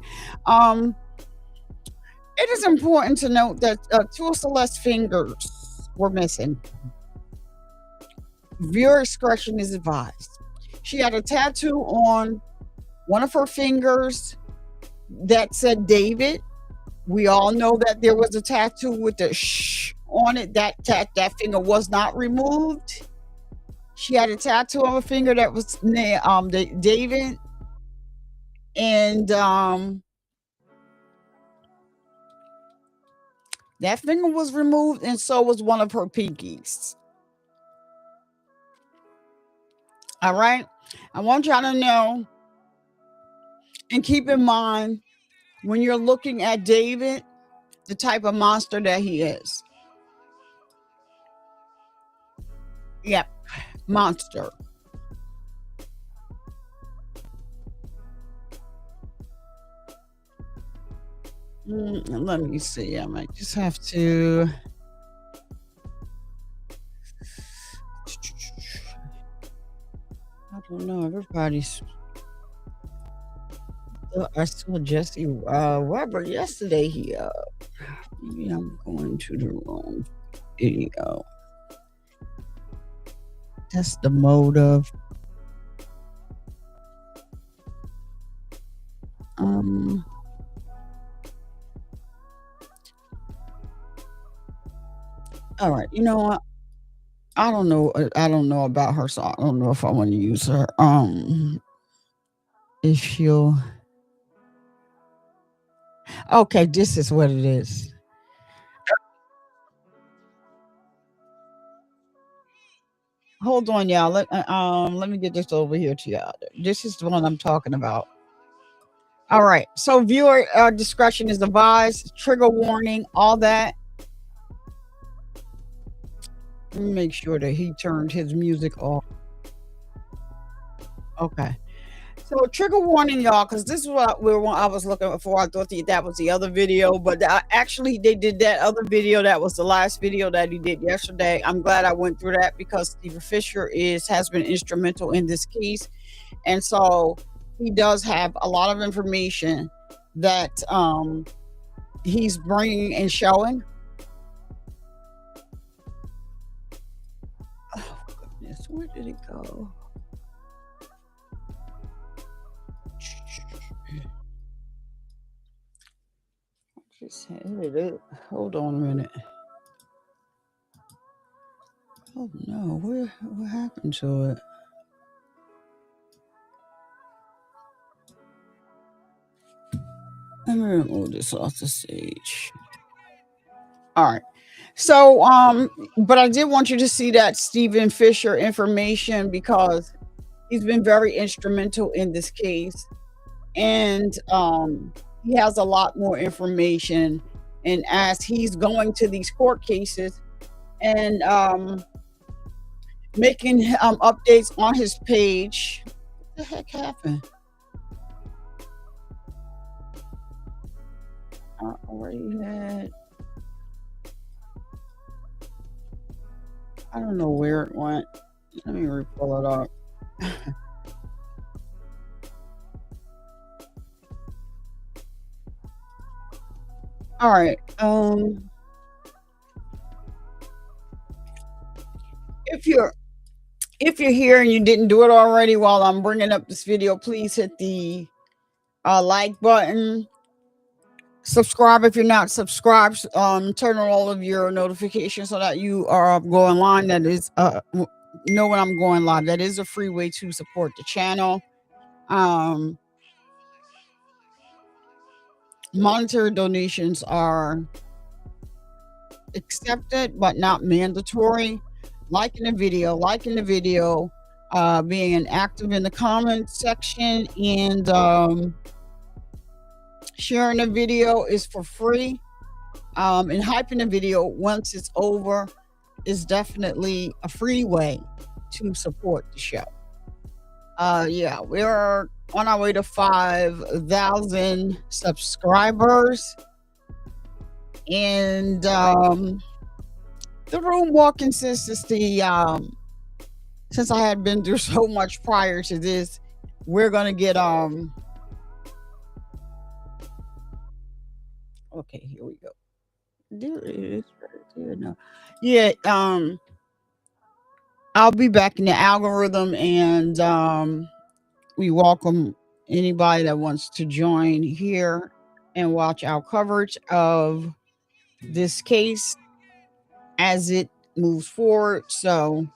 It is important to note that two of Celeste's fingers were missing. Viewer discretion is advised. She had a tattoo on one of her fingers that said David. We all know that there was a tattoo with the sh on it. That finger was not removed. She had a tattoo on her finger that was David. And that finger was removed, and so was one of her pinkies. All right. I want y'all to know and keep in mind when you're looking at David, the type of monster that he is. Yep, monster. Let me see. I might just have to. I don't know. Everybody's. I saw Jesse Weber yesterday. Maybe I'm going to the wrong video. That's the motive. All right. You know what? I don't know. I don't know about her, so I don't know if I want to use her. If she'll. Okay, this is what it is. Hold on, y'all. Let me get this over here to y'all. This is the one I'm talking about. All right. So viewer discretion is advised. Trigger warning, all that. Let me make sure that he turned his music off. Okay. So trigger warning, y'all, because this is what I was looking for. I thought that was the other video, but actually they did that other video. That was the last video that he did yesterday. I'm glad I went through that because Stephen Fisher has been instrumental in this case, and so he does have a lot of information that he's bringing and showing. Oh goodness, where did it go? Hold on a minute. Oh no, what happened to it? Let me remove this off the stage. All right. So but I did want you to see that Stephen Fisher information because he's been very instrumental in this case. And he has a lot more information, and as he's going to these court cases and making updates on his page. What the heck happened? I don't know where it went. Let me re-pull it up. All right. If you're here and you didn't do it already while I'm bringing up this video, please hit the like button. Subscribe if you're not subscribed. Turn on all of your notifications so that you are going live. That is know when I'm going live. That is a free way to support the channel. Monetary donations are accepted but not mandatory. Liking the video, being active in the comments section, and sharing the video is for free. And hyping the video once it's over is definitely a free way to support the show. Yeah, we're on our way to 5,000 subscribers, and the room more consistency. Since I had been through so much prior to this, we're gonna get okay, here we go. There it is right there now. Yeah, I'll be back in the algorithm, and we welcome anybody that wants to join here and watch our coverage of this case as it moves forward. So,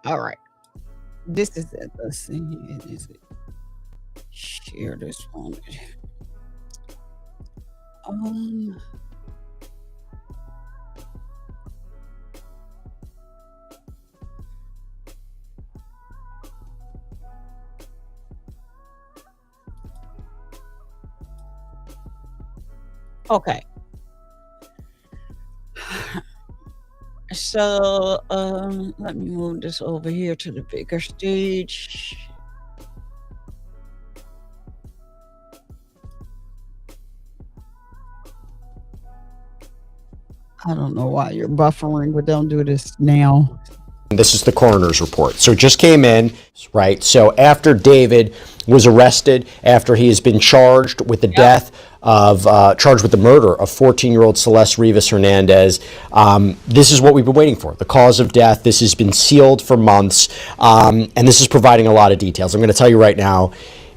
all right, this is it. Let's see. Is it? share this one. Okay. So let me move this over here to the bigger stage. I don't know why you're buffering, but don't do this now. This is the coroner's report. So it just came in, right? So after David was arrested, after he has been charged with the death of, charged with the murder of 14-year-old Celeste Rivas Hernandez, this is what we've been waiting for. The cause of death. This has been sealed for months, and this is providing a lot of details. I'm going to tell you right now,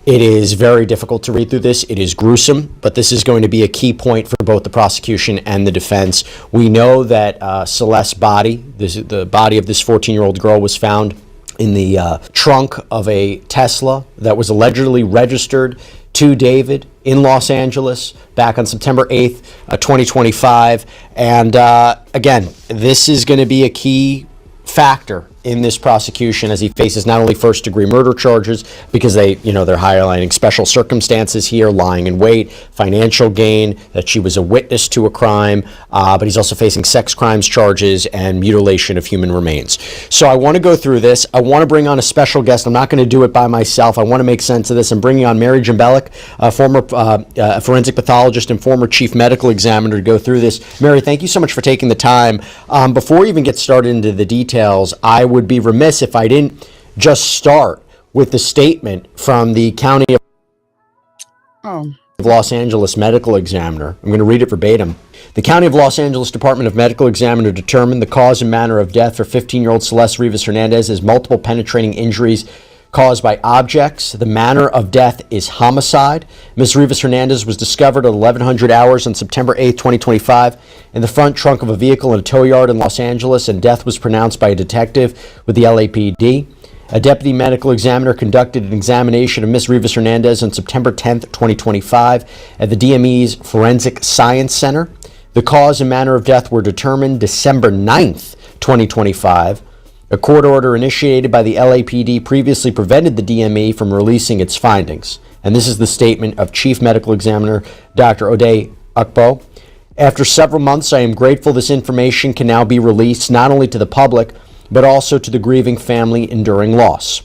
it is very difficult to read through this. It is gruesome, but this is going to be a key point for both the prosecution and the defense. We know that Celeste's body, the body of this 14-year-old girl, was found in the trunk of a Tesla that was allegedly registered to David in Los Angeles back on September 8th, 2025. And again, this is going to be a key factor in this prosecution as he faces not only first-degree murder charges, because they're highlighting special circumstances here, lying in wait, financial gain, that she was a witness to a crime, but he's also facing sex crimes charges and mutilation of human remains. So I want to go through this. I want to bring on a special guest. I'm not going to do it by myself. I want to make sense of this. I'm bringing on Mary Jambelic, a former forensic pathologist and former chief medical examiner, to go through this. Mary, thank you so much for taking the time. Before we even get started into the details, I would be remiss if I didn't just start with the statement from the County of Los Angeles medical examiner. I'm going to read it verbatim. The County of Los Angeles Department of Medical Examiner determined the cause and manner of death for 15-year-old Celeste Rivas Hernandez as multiple penetrating injuries caused by objects. The manner of death is homicide. Ms. Rivas Hernandez was discovered at 1100 hours on September 8, 2025 in the front trunk of a vehicle in a tow yard in Los Angeles, and death was pronounced by a detective with the LAPD. A deputy medical examiner conducted an examination of Ms. Rivas Hernandez on September 10, 2025 at the DME's Forensic Science Center. The cause and manner of death were determined December 9th, 2025. A court order initiated by the LAPD previously prevented the DME from releasing its findings. And this is the statement of Chief Medical Examiner Dr. Ode Ukbo. After several months, I am grateful this information can now be released not only to the public, but also to the grieving family enduring loss.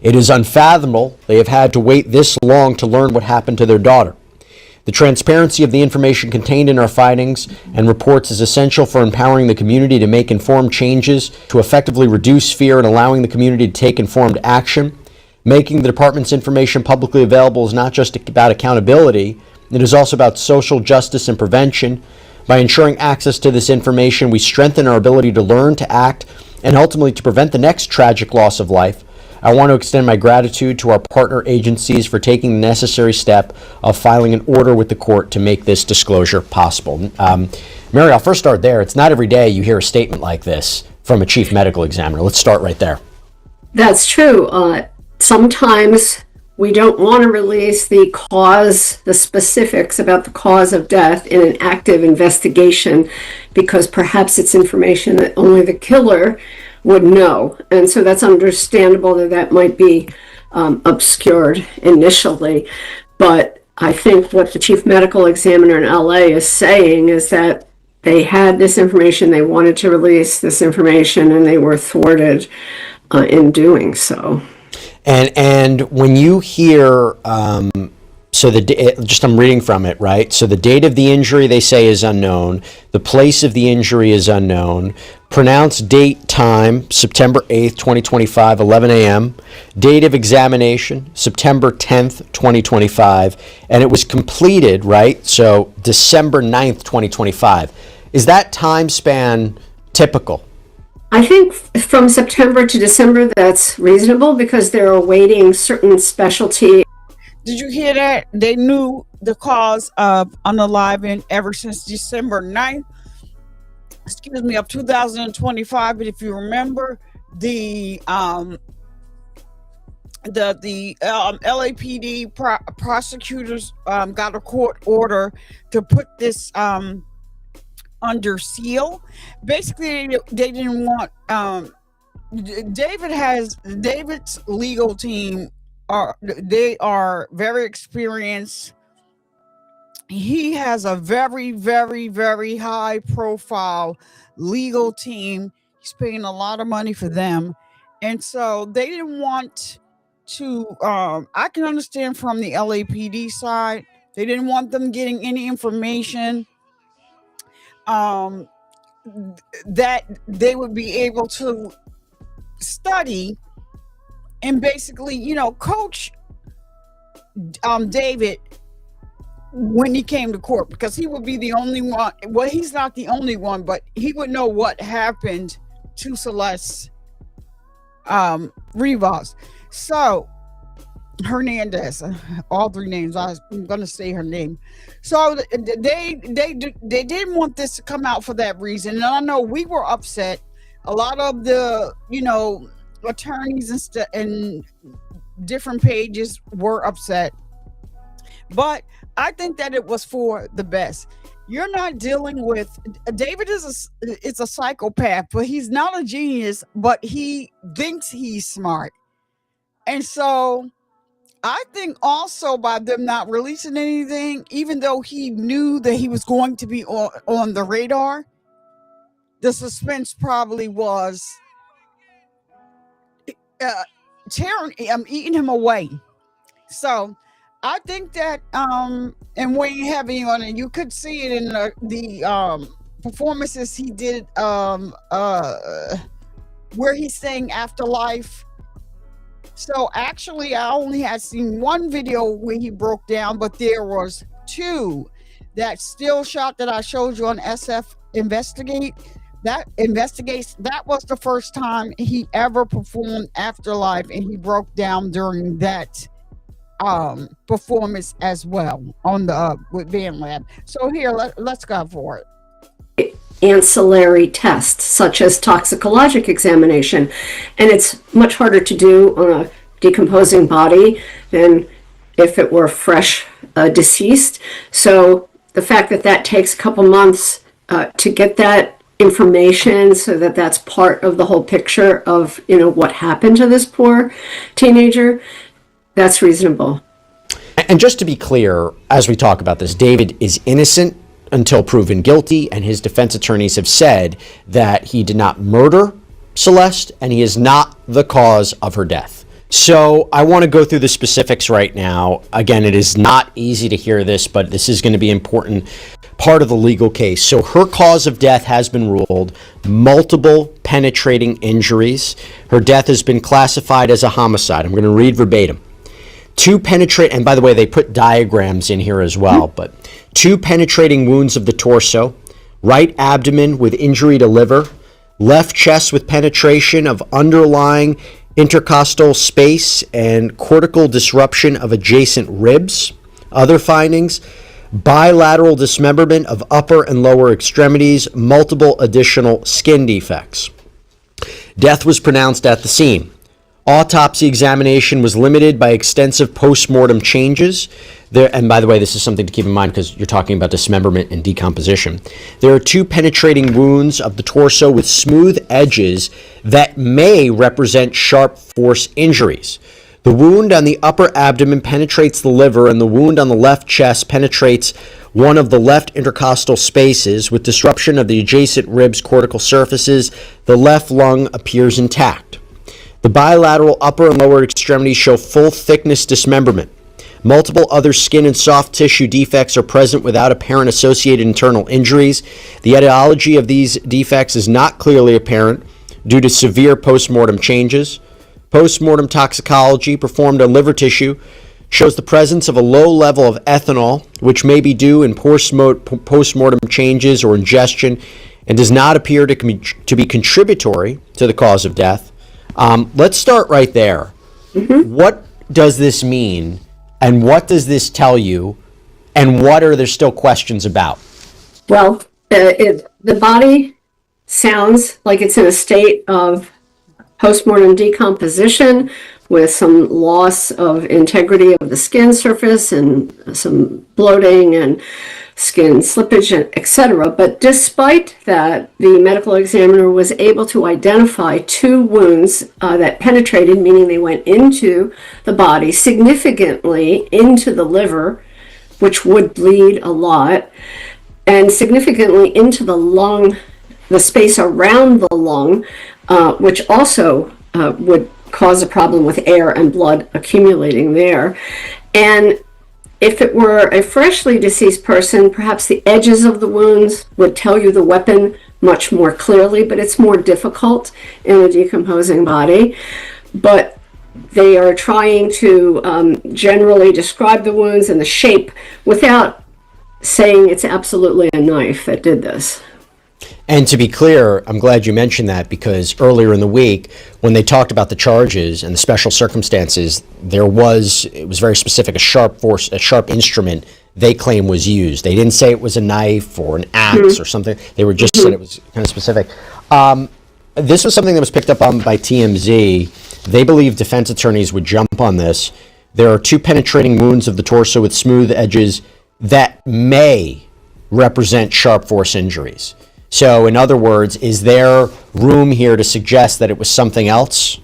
It is unfathomable they have had to wait this long to learn what happened to their daughter. The transparency of the information contained in our findings and reports is essential for empowering the community to make informed changes to effectively reduce fear and allowing the community to take informed action. Making the department's information publicly available is not just about accountability, it is also about social justice and prevention. By ensuring access to this information, we strengthen our ability to learn, to act, and ultimately to prevent the next tragic loss of life. I want to extend my gratitude to our partner agencies for taking the necessary step of filing an order with the court to make this disclosure possible. Mary, I'll first start there. It's not every day you hear a statement like this from a chief medical examiner. Let's start right there. That's true. Sometimes we don't want to release the specifics about the cause of death in an active investigation because perhaps it's information that only the killer would know. And so that's understandable that might be obscured initially. But I think what the chief medical examiner in LA is saying is that they had this information, they wanted to release this information, and they were thwarted in doing so. And when you hear, so I'm reading from it, right? So the date of the injury, they say, is unknown. The place of the injury is unknown. Pronounced date, time, September 8th, 2025, 11 a.m. Date of examination, September 10th, 2025. And it was completed, right? So December 9th, 2025. Is that time span typical? I think from September to December, that's reasonable because they're awaiting certain specialty. Did you hear that? They knew the cause of unaliving ever since December 9th, of 2025. But if you remember, the the LAPD prosecutors got a court order to put this under seal. Basically, they didn't want David's legal team are very experienced. He has a very, very, very high profile legal team. He's paying a lot of money for them. And so they didn't want to, I can understand from the LAPD side, they didn't want them getting any information that they would be able to study and basically, coach David when he came to court, because he would be the only one. Well, he's not the only one, but he would know what happened to Celeste Rivas. So Hernandez, all three names. I'm going to say her name. So they didn't want this to come out for that reason. And I know we were upset. A lot of the, attorneys and different pages were upset. But I think that it was for the best. You're not dealing with David is a psychopath, but he's not a genius, but he thinks he's smart. And so I think also by them not releasing anything, even though he knew that he was going to be on the radar, the suspense probably was eating him away. So I think that and weighing heavy on it, you could see it in the performances he did where he's saying Afterlife. So actually I only had seen one video where he broke down, but there was two. That still shot that I showed you on SF Investigate, that was the first time he ever performed Afterlife, and he broke down during that performance as well on the with Band Lab. So here, let's go for it. Ancillary tests such as toxicologic examination, and it's much harder to do on a decomposing body than if it were fresh deceased. So the fact that takes a couple months to get that information, so that's part of the whole picture of what happened to this poor teenager, that's reasonable. And just to be clear, as we talk about this, David is innocent until proven guilty, and his defense attorneys have said that he did not murder Celeste and he is not the cause of her death. So I want to go through the specifics right now. Again, it is not easy to hear this, but this is going to be important part of the legal case. So her cause of death has been ruled multiple penetrating injuries. Her death has been classified as a homicide. I'm going to read verbatim. And by the way, they put diagrams in here as well, but 2 penetrating wounds of the torso, right abdomen with injury to liver, left chest with penetration of underlying intercostal space and cortical disruption of adjacent ribs. Other findings: bilateral dismemberment of upper and lower extremities, multiple additional skin defects. Death was pronounced at the scene. Autopsy examination was limited by extensive post-mortem changes. And by the way, this is something to keep in mind because you're talking about dismemberment and decomposition. There are 2 penetrating wounds of the torso with smooth edges that may represent sharp force injuries. The wound on the upper abdomen penetrates the liver, and the wound on the left chest penetrates one of the left intercostal spaces with disruption of the adjacent ribs' cortical surfaces. The left lung appears intact. The bilateral upper and lower extremities show full thickness dismemberment. Multiple other skin and soft tissue defects are present without apparent associated internal injuries. The etiology of these defects is not clearly apparent due to severe postmortem changes. Postmortem toxicology performed on liver tissue shows the presence of a low level of ethanol, which may be due in postmortem changes or ingestion, and does not appear to be contributory to the cause of death. Let's start right there. Mm-hmm. What does this mean, and what does this tell you, and what are there still questions about? Well, the body sounds like it's in a state of postmortem decomposition with some loss of integrity of the skin surface and some bloating and skin slippage, etc. But despite that, the medical examiner was able to identify 2 wounds that penetrated, meaning they went into the body, significantly into the liver, which would bleed a lot, and significantly into the lung, the space around the lung, which also would cause a problem with air and blood accumulating there. And if it were a freshly deceased person, perhaps the edges of the wounds would tell you the weapon much more clearly, but it's more difficult in a decomposing body. But they are trying to generally describe the wounds and the shape without saying it's absolutely a knife that did this. And to be clear, I'm glad you mentioned that, because earlier in the week, when they talked about the charges and the special circumstances, it was very specific, a sharp instrument they claim was used. They didn't say it was a knife or an axe or something. They were just said it was kind of specific. This was something that was picked up on by TMZ. They believe defense attorneys would jump on this. There are 2 penetrating wounds of the torso with smooth edges that may represent sharp force injuries. So, in other words, is there room here to suggest that it was something else?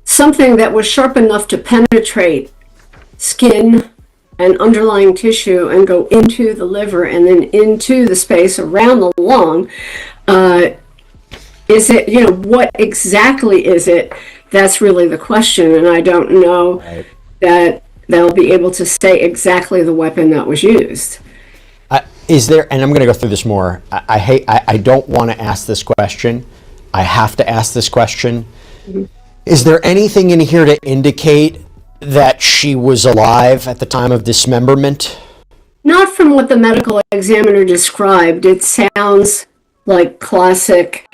Something that was sharp enough to penetrate skin and underlying tissue and go into the liver and then into the space around the lung. Is it, what exactly is it? That's really the question, and I don't know that they'll be able to say exactly the weapon that was used. Is there, and I'm going to go through this more, I don't want to ask this question. I have to ask this question. Is there anything in here to indicate that she was alive at the time of dismemberment? Not from what the medical examiner described. It sounds like classic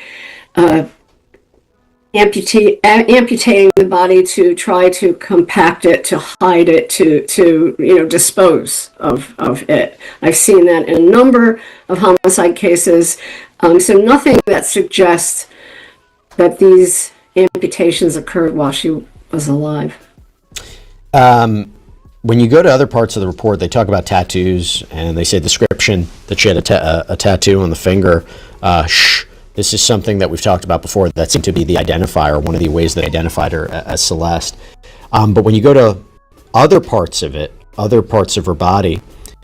amputating the body to try to compact it, to hide it, to dispose of it. I've seen that in a number of homicide cases. So nothing that suggests that these amputations occurred while she was alive. When you go to other parts of the report, they talk about tattoos, and they say description that she had a tattoo on the finger. This is something that we've talked about before that seemed to be the identifier, one of the ways they identified her as Celeste. But when you go to other parts of it, other parts of her body,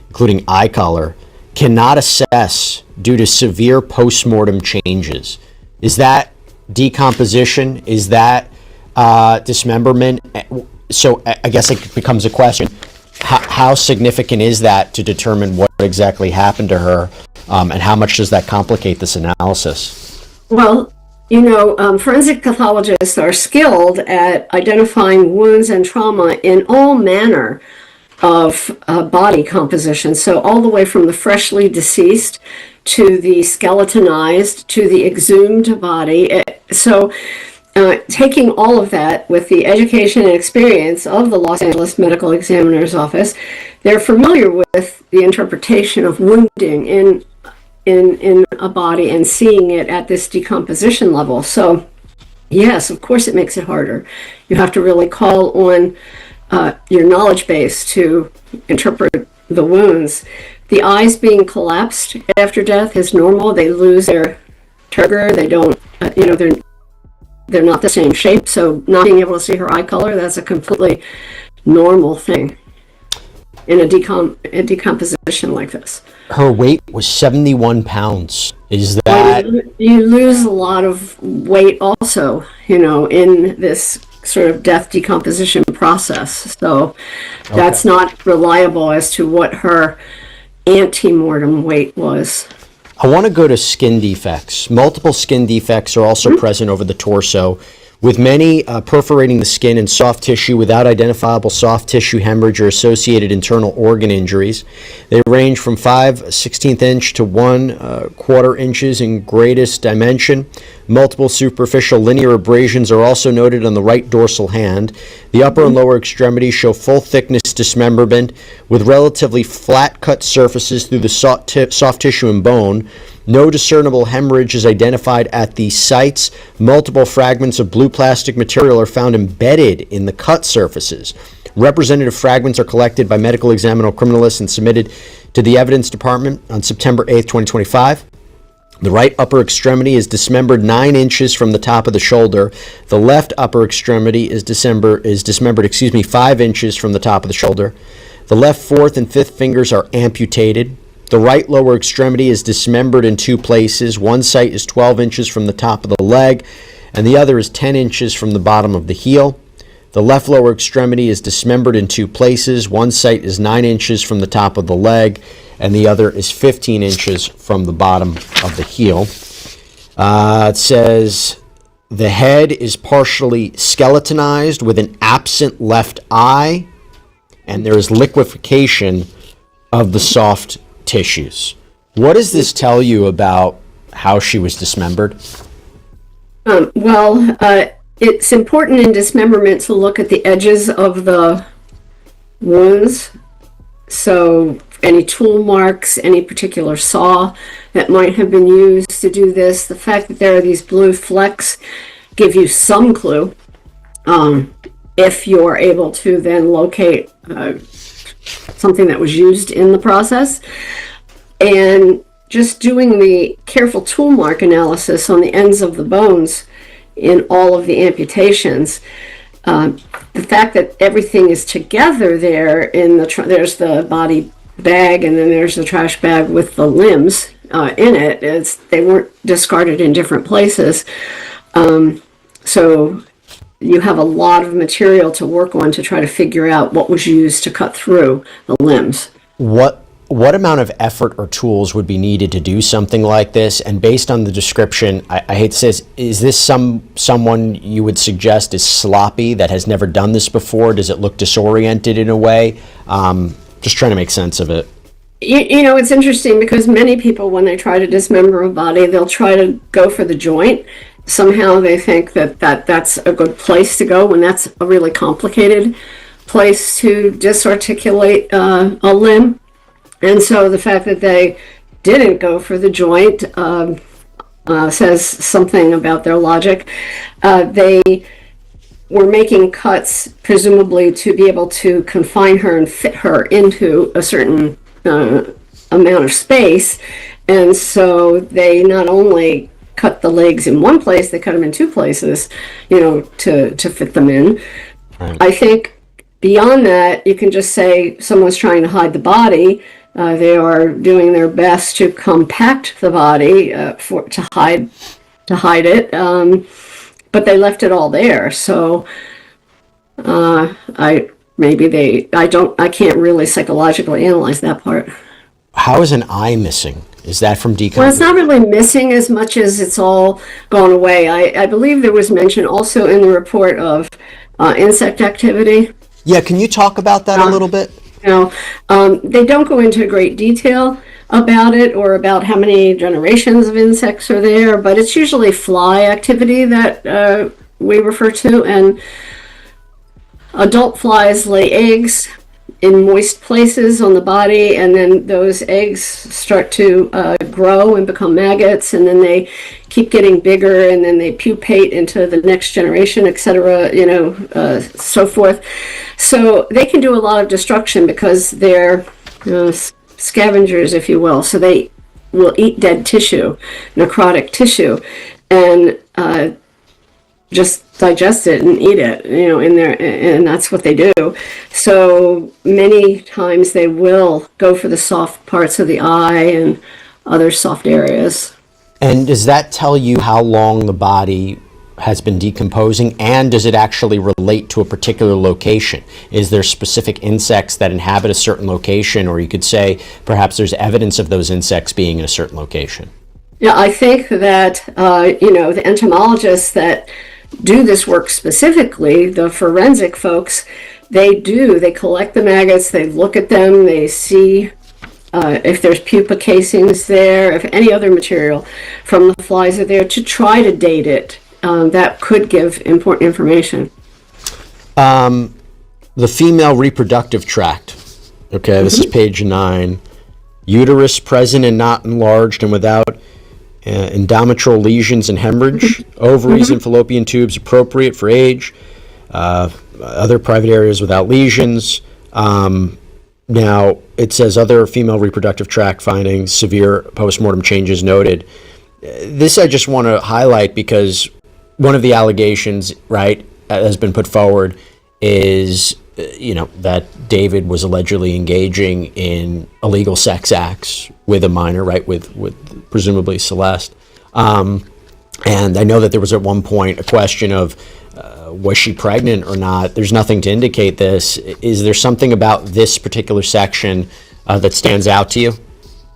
including eye color, cannot assess due to severe post-mortem changes. Is that decomposition? Is that dismemberment? So I guess it becomes a question. How significant is that to determine what exactly happened to her? And how much does that complicate this analysis? Well, forensic pathologists are skilled at identifying wounds and trauma in all manner of body composition. So all the way from the freshly deceased to the skeletonized to the exhumed body. So taking all of that with the education and experience of the Los Angeles Medical Examiner's Office, they're familiar with the interpretation of wounding in a body and seeing it at this decomposition level. So yes, of course it makes it harder. You have to really call on your knowledge base to interpret the wounds. The eyes being collapsed after death is normal. They lose their turgor. They don't, they're not the same shape. So not being able to see her eye color, that's a completely normal thing in a decomposition like this. Her weight was 71 pounds. Is that... You lose a lot of weight also, in this sort of death decomposition process. So that's not reliable as to what her ante-mortem weight was. I want to go to skin defects. Multiple skin defects are also present over the torso, with many perforating the skin and soft tissue without identifiable soft tissue hemorrhage or associated internal organ injuries. They range from 5/16 inch to 1/4 inches in greatest dimension. Multiple superficial linear abrasions are also noted on the right dorsal hand. The upper and lower extremities show full thickness dismemberment with relatively flat cut surfaces through the soft tissue and bone. No discernible hemorrhage is identified at these sites. Multiple fragments of blue plastic material are found embedded in the cut surfaces. Representative fragments are collected by medical examiner criminalists and submitted to the evidence department on September 8th, 2025. The right upper extremity is dismembered 9 inches from the top of the shoulder. The left upper extremity is dismembered 5 inches from the top of the shoulder. The left fourth and fifth fingers are amputated. The right lower extremity is dismembered in 2 places. One site is 12 inches from the top of the leg, and the other is 10 inches from the bottom of the heel. The left lower extremity is dismembered in 2 places. One site is 9 inches from the top of the leg, and the other is 15 inches from the bottom of the heel. It says the head is partially skeletonized with an absent left eye, and there is liquefaction of the soft tissues. What does this tell you about how she was dismembered? It's important in dismemberment to look at the edges of the wounds. So any tool marks, any particular saw that might have been used to do this. The fact that there are these blue flecks give you some clue if you're able to then locate something that was used in the process. And just doing the careful tool mark analysis on the ends of the bones in all of the amputations, the fact that everything is together there in there's the body bag and then there's the trash bag with the limbs in it. They weren't discarded in different places. So you have a lot of material to work on to try to figure out what was used to cut through the limbs. What amount of effort or tools would be needed to do something like this? And based on the description, I hate to say this, is this someone you would suggest is sloppy, that has never done this before? Does it look disoriented in a way? Just trying to make sense of it. You know, it's interesting because many people, when they try to dismember a body, they'll try to go for the joint. Somehow they think that's a good place to go when that's a really complicated place to disarticulate a limb. And so the fact that they didn't go for the joint says something about their logic. They were making cuts, presumably to be able to confine her and fit her into a certain amount of space. And so they not only cut the legs in one place, they cut them in 2 places, to fit them in. Right. I think beyond that, you can just say someone's trying to hide the body. They are doing their best to compact the body to hide it, but they left it all there. So I can't really psychologically analyze that part. How is an eye missing? Is that from decomposition? Well, it's not really missing as much as it's all gone away. I believe there was mention also in the report of insect activity. Yeah, can you talk about that a little bit? They don't go into great detail about it or about how many generations of insects are there, but it's usually fly activity that we refer to, and adult flies lay eggs in moist places on the body, and then those eggs start to grow and become maggots, and then they keep getting bigger, and then they pupate into the next generation, etc., so forth. So they can do a lot of destruction because they're scavengers, if you will. So they will eat dead tissue, necrotic tissue, and just digest it and eat it, in there, and that's what they do. So many times they will go for the soft parts of the eye and other soft areas. And does that tell you how long the body has been decomposing, and does it actually relate to a particular location? Is there specific insects that inhabit a certain location, or you could say perhaps there's evidence of those insects being in a certain location? Yeah, I think that, the entomologists that do this work specifically, the forensic folks, they collect the maggots, they look at them, they see if there's pupa casings there, if any other material from the flies are there, to try to date it. That could give important information. The female reproductive tract. Okay, this is page 9. Uterus present and not enlarged and without endometrial lesions and hemorrhage. Ovaries and fallopian tubes appropriate for age. Other private areas without lesions. Now, it says other female reproductive tract findings, severe postmortem changes noted. This I just want to highlight because one of the allegations, right, has been put forward is, that David was allegedly engaging in illegal sex acts with a minor, right, with presumably Celeste. And I know that there was at one point a question of, was she pregnant or not? There's nothing to indicate this. Is there something about this particular section that stands out to you?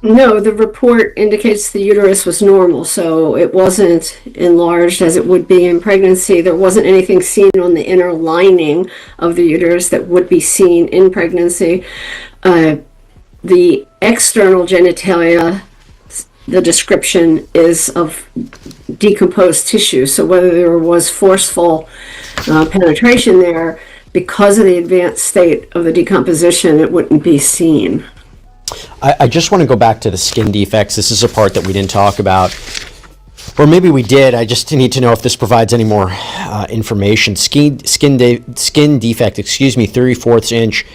No, the report indicates the uterus was normal, so it wasn't enlarged as it would be in pregnancy. There wasn't anything seen on the inner lining of the uterus that would be seen in pregnancy. The external genitalia, the description is of decomposed tissue, so whether there was forceful penetration there, because of the advanced state of the decomposition, it wouldn't be seen. I just want to go back to the skin defects. This is a part that we didn't talk about, or maybe we did. I just need to know if this provides any more information. Skin defect, 3/4 inch.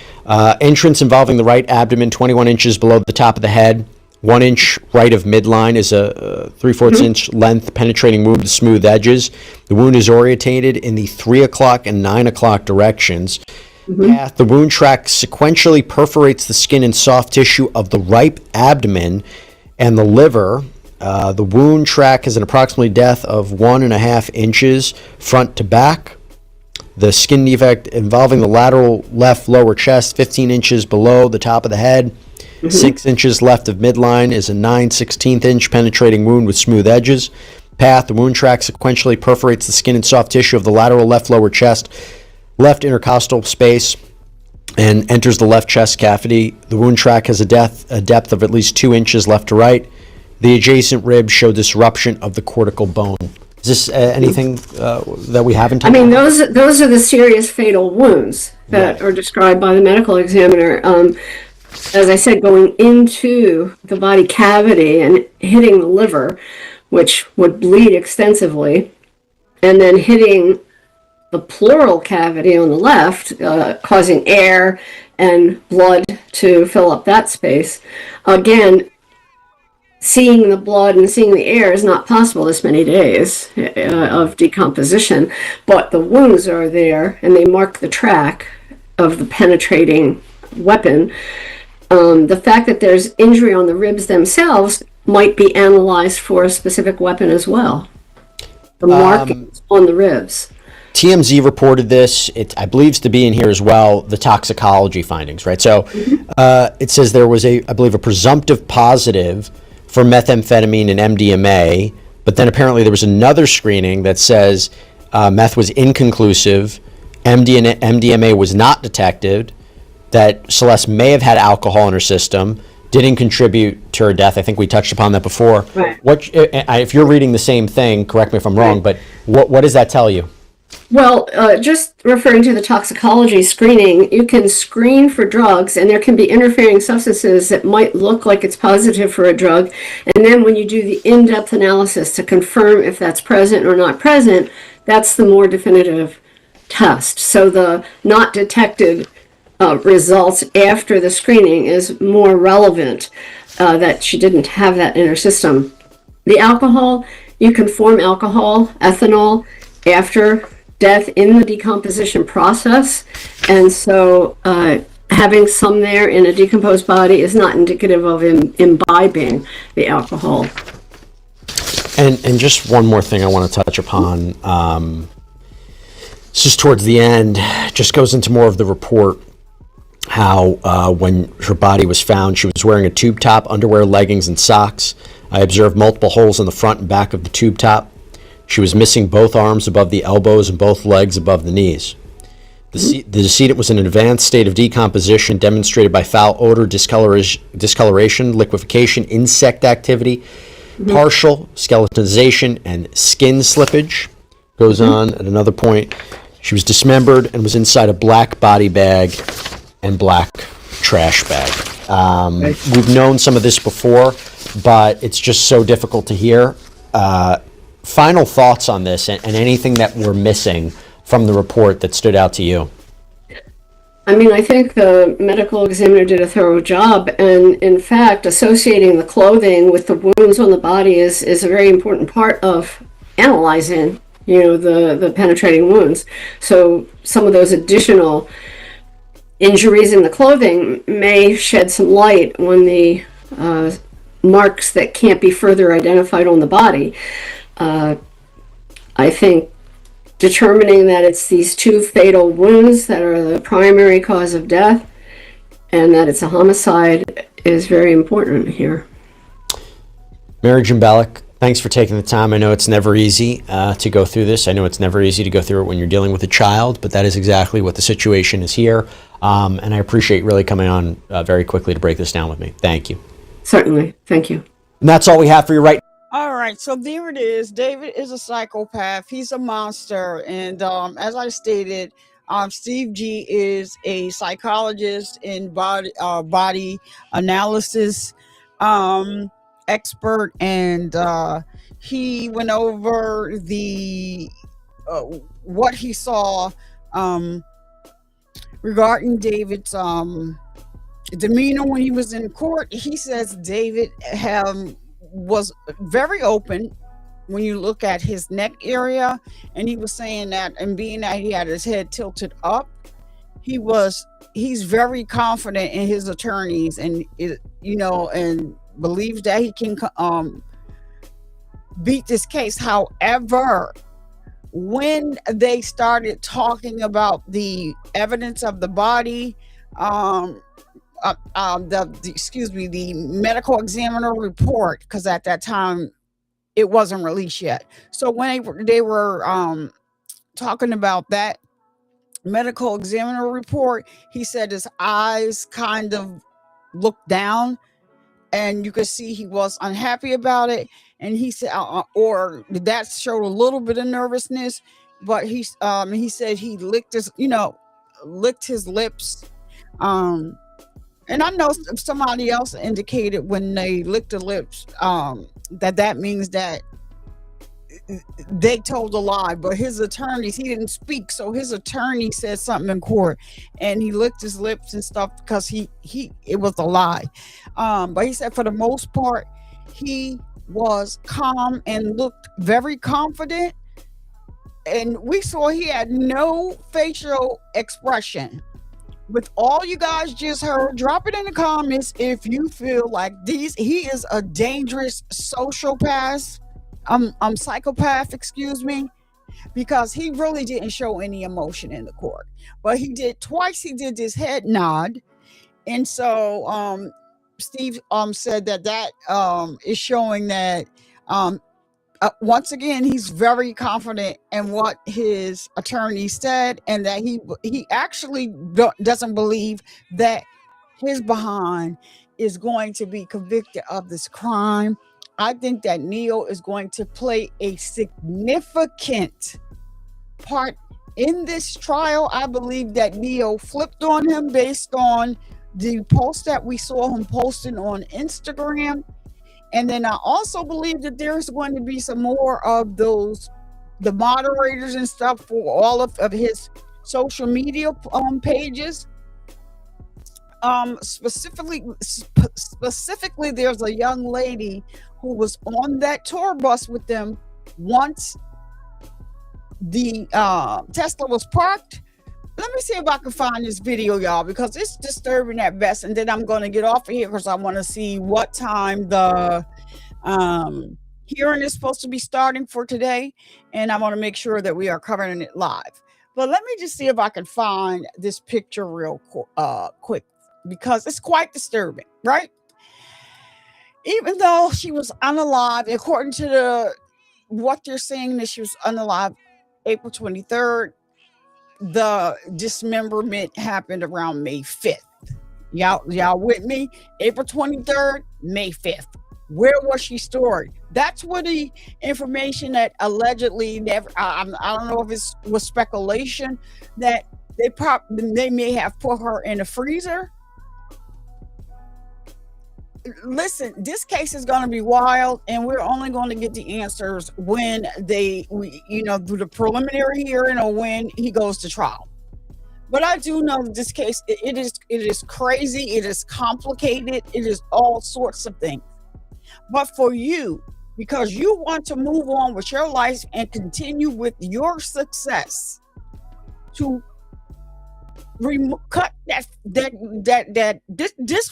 Entrance involving the right abdomen, 21 inches below the top of the head. 1 inch right of midline is a 3/4 inch length penetrating wound with smooth edges. The wound is orientated in the 3 o'clock and 9 o'clock directions. Path, the wound track sequentially perforates the skin and soft tissue of the right abdomen and the liver. The wound track has an approximately depth of 1.5 inches front to back. The skin defect involving the lateral left lower chest, 15 inches below the top of the head. 6 inches left of midline is a 9/16 inch penetrating wound with smooth edges. Path, the wound track sequentially perforates the skin and soft tissue of the lateral left lower chest, left intercostal space, and enters the left chest cavity. The wound track has a depth of at least 2 inches left to right. The adjacent ribs show disruption of the cortical bone. Is this anything that we haven't talked about? Those are the serious fatal wounds that are described by the medical examiner. As I said, going into the body cavity and hitting the liver, which would bleed extensively, and then hitting the pleural cavity on the left, causing air and blood to fill up that space. Again, seeing the blood and seeing the air is not possible this many days of decomposition, but the wounds are there and they mark the track of the penetrating weapon. The fact that there's injury on the ribs themselves might be analyzed for a specific weapon as well. The markings on the ribs. TMZ reported this. I believe to be in here as well, the toxicology findings, right? So it says there was I believe a presumptive positive for methamphetamine and MDMA, but then apparently there was another screening that says meth was inconclusive, MDMA was not detected, that Celeste may have had alcohol in her system, didn't contribute to her death. I think we touched upon that before. Right. If you're reading the same thing, correct me if I'm wrong, but what does that tell you? Well, just referring to the toxicology screening, you can screen for drugs and there can be interfering substances that might look like it's positive for a drug. And then when you do the in-depth analysis to confirm if that's present or not present, that's the more definitive test. So the not detected results after the screening is more relevant, that she didn't have that in her system. The alcohol, you can form alcohol, ethanol, after death in the decomposition process, and so having some there in a decomposed body is not indicative of imbibing the alcohol. And just one more thing I want to touch upon. Just towards the end, just goes into more of the report. How when her body was found, she was wearing a tube top, underwear, leggings, and socks. I observed multiple holes in the front and back of the tube top. She was missing both arms above the elbows and both legs above the knees. The decedent was in an advanced state of decomposition demonstrated by foul odor, discoloration, liquefaction, insect activity, partial skeletonization, and skin slippage. Goes on at another point. She was dismembered and was inside a black body bag and black trash bag. We've known some of this before, but it's just so difficult to hear. Final thoughts on this and anything that we're missing from the report that stood out to you? I mean, I think the medical examiner did a thorough job, and in fact, associating the clothing with the wounds on the body is a very important part of analyzing, the penetrating wounds. So some of those additional injuries in the clothing may shed some light on the marks that can't be further identified on the body. I think determining that it's these two fatal wounds that are the primary cause of death and that it's a homicide is very important here. Mary Jambalik, thanks for taking the time. I know it's never easy to go through this. I know it's never easy to go through it when you're dealing with a child, but that is exactly what the situation is here. And I appreciate really coming on very quickly to break this down with me. Thank you. Certainly. Thank you. And that's all we have for you right now. All right, so there it is. David is a psychopath. He's a monster. And as I stated, Steve G is a psychologist in body analysis expert. And he went over the what he saw regarding David's demeanor when he was in court. He says David was very open when you look at his neck area, and he was saying that, and being that he had his head tilted up, he's very confident in his attorneys, and and believes that he can beat this case. However, when they started talking about the evidence of the body, the medical examiner report, because at that time it wasn't released yet. So when they were talking about that medical examiner report, he said his eyes kind of looked down, and you could see he was unhappy about it. And he said, or that showed a little bit of nervousness, but he said he licked his lips. And I know somebody else indicated when they licked the lips, that means that they told a lie. But his attorneys, he didn't speak, so his attorney said something in court, and he licked his lips and stuff because it was a lie. But he said for the most part, he was calm and looked very confident. And we saw he had no facial expression. With all you guys just heard, drop it in the comments if you feel like he is a dangerous psychopath, because he really didn't show any emotion in the court. But he did this head nod. And so Steve said that is showing that once again, he's very confident in what his attorney said, and that he actually doesn't believe that his behind is going to be convicted of this crime. I think that Neo is going to play a significant part in this trial. I believe that Neo flipped on him based on the post that we saw him posting on Instagram. And then I also believe that there's going to be some more of the moderators and stuff for all of his social media pages. Specifically, there's a young lady who was on that tour bus with them once the Tesla was parked. Let me see if I can find this video, y'all, because it's disturbing at best. And then I'm going to get off of here because I want to see what time the hearing is supposed to be starting for today. And I want to make sure that we are covering it live. But let me just see if I can find this picture real quick, because it's quite disturbing, right? Even though she was unalive, according to what they're saying, that she was unalive April 23rd, the dismemberment happened around May 5th. Y'all with me? April 23rd, May 5th. Where was she stored? That's where the information that allegedly never, I don't know if it was speculation that they may have put her in a freezer. Listen, this case is going to be wild, and we're only going to get the answers when do the preliminary hearing or when he goes to trial. But I do know that this case, it is crazy, it is complicated, it is all sorts of things. But for you, because you want to move on with your life and continue with your success, to cut this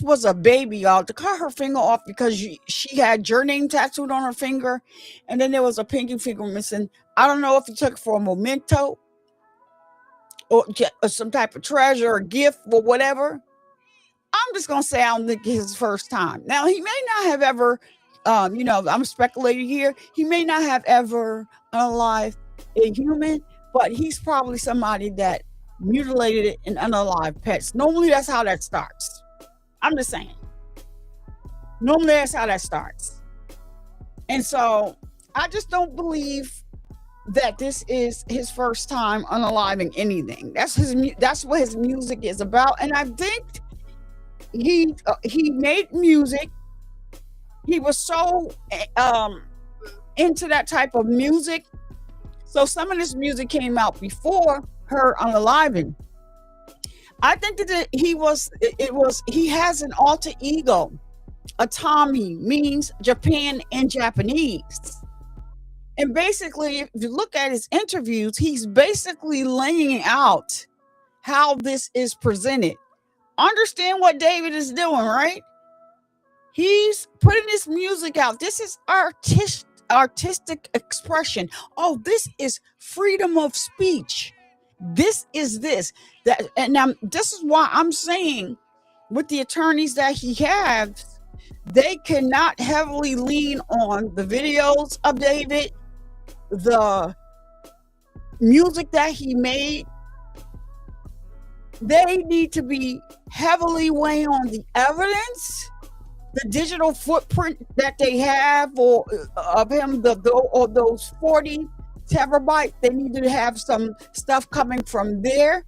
was a baby, y'all, to cut her finger off because she had your name tattooed on her finger, and then there was a pinky finger missing. I don't know if he took it for a memento or some type of treasure or gift or whatever. I'm just gonna say I don't think it's his first time. Now he may not have ever, I'm speculating here. He may not have ever unalived a human, but he's probably somebody that mutilated and unalive pets. Normally that's how that starts. I'm just saying. Normally that's how that starts. And so I just don't believe that this is his first time unaliving anything. That's what his music is about. And I think he made music. He was so into that type of music. So some of this music came out before her unaliving. I think that he has an alter ego. Atami means Japan in Japanese. And basically, if you look at his interviews, he's basically laying out how this is presented. Understand what David is doing, right? He's putting this music out. This is artistic expression. Oh, this is freedom of speech. This is this. This is why I'm saying with the attorneys that he has, they cannot heavily lean on the videos of David, the music that he made. They need to be heavily weighing on the evidence, the digital footprint that they have of him, those 40 terabytes. They need to have some stuff coming from there.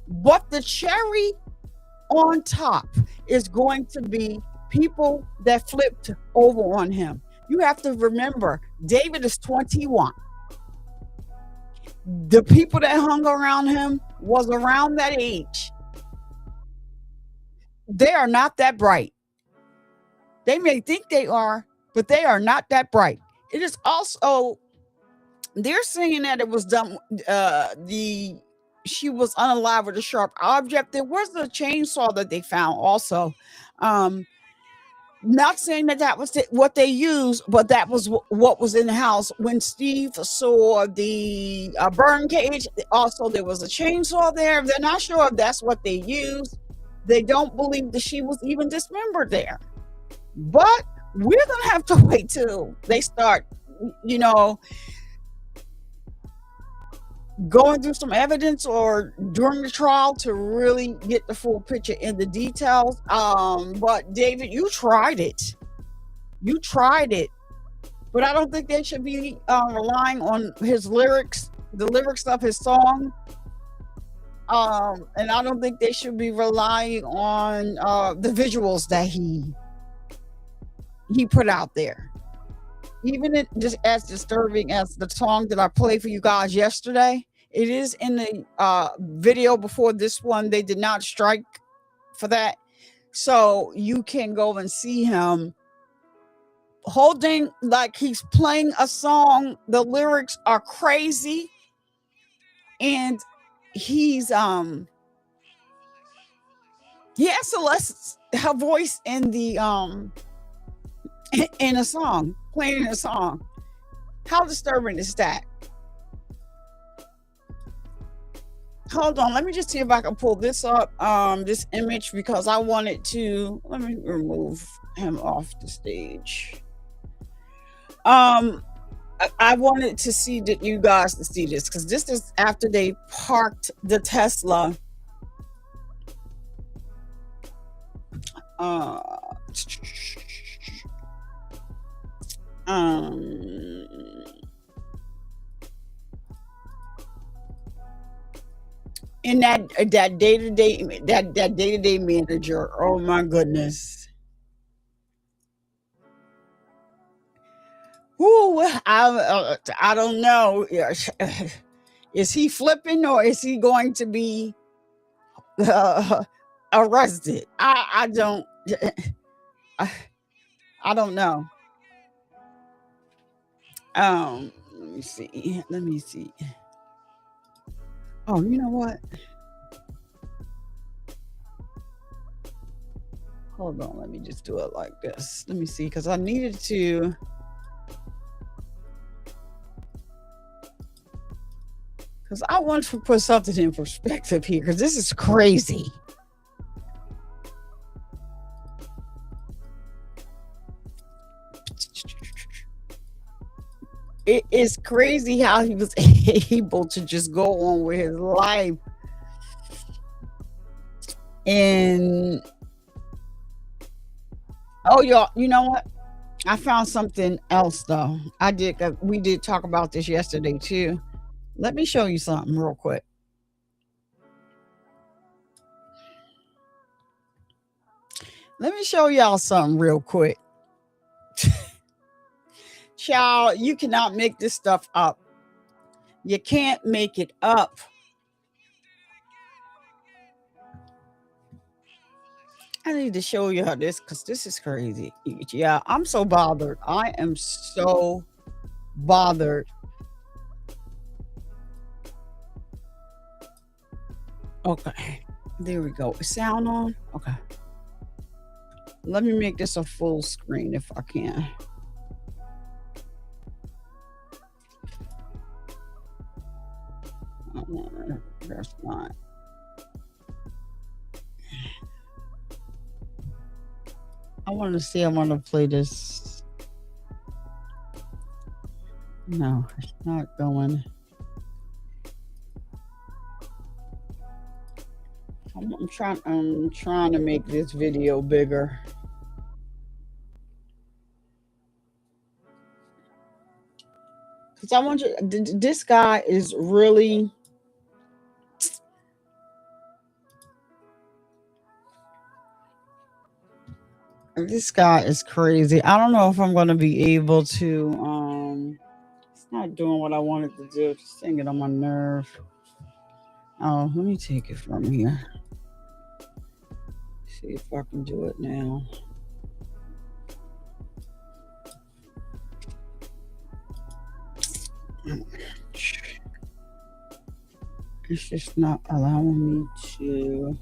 But the cherry on top is going to be people that flipped over on him. You have to remember, David is 21. The people that hung around him was around that age. They are not that bright. They may think they are, but they are not that bright. It is also, they're saying that it was done, she was unalive with a sharp object. There was a chainsaw that they found also. Not saying that was what they used, but that was what was in the house. When Steve saw the burn cage, also there was a chainsaw there. They're not sure if that's what they used. They don't believe that she was even dismembered there. But we're going to have to wait till they start, going through some evidence or during the trial to really get the full picture in the details. But David, you tried it, but I don't think they should be relying on his lyrics, the lyrics of his song. And I don't think they should be relying on the visuals that he put out there. Even just as disturbing as the song that I played for you guys yesterday, it is in the video before this one. They did not strike for that. So you can go and see him holding like he's playing a song. The lyrics are crazy. And he has Celeste, her voice in the in a song, playing a song. How disturbing is that? Hold on, let me just see if I can pull this up, this image, because I wanted to. Let me remove him off the stage. I wanted to see that you guys to see this, because this is after they parked the Tesla. In that day-to-day manager. Oh my goodness. Whoo, I don't know. Is he flipping, or is he going to be arrested? I don't know. Let me see. Oh, you know what? Hold on, let me just do it like this. Let me see, because I needed to. Because I want to put something in perspective here, because this is crazy. It is crazy how he was able to just go on with his life. And oh, y'all, you know what? I found something else though. We did talk about this yesterday too. Let me show you something real quick. Let me show y'all something real quick. Child, you cannot make this stuff up. You can't make it up. I need to show you how this, because this is crazy. Yeah, I'm so bothered. I am so bothered. Okay, there we go. Sound on? Okay. Let me make this a full screen if I can. That's not. I want to see. I want to play this. No, it's not going. I'm trying to make this video bigger. Because I want you. This guy is really. This guy is crazy. I don't know if I'm going to be able to. It's not doing what I wanted to do. Just getting it on my nerve. Oh, let me take it from here. See if I can do it now. It's just not allowing me to.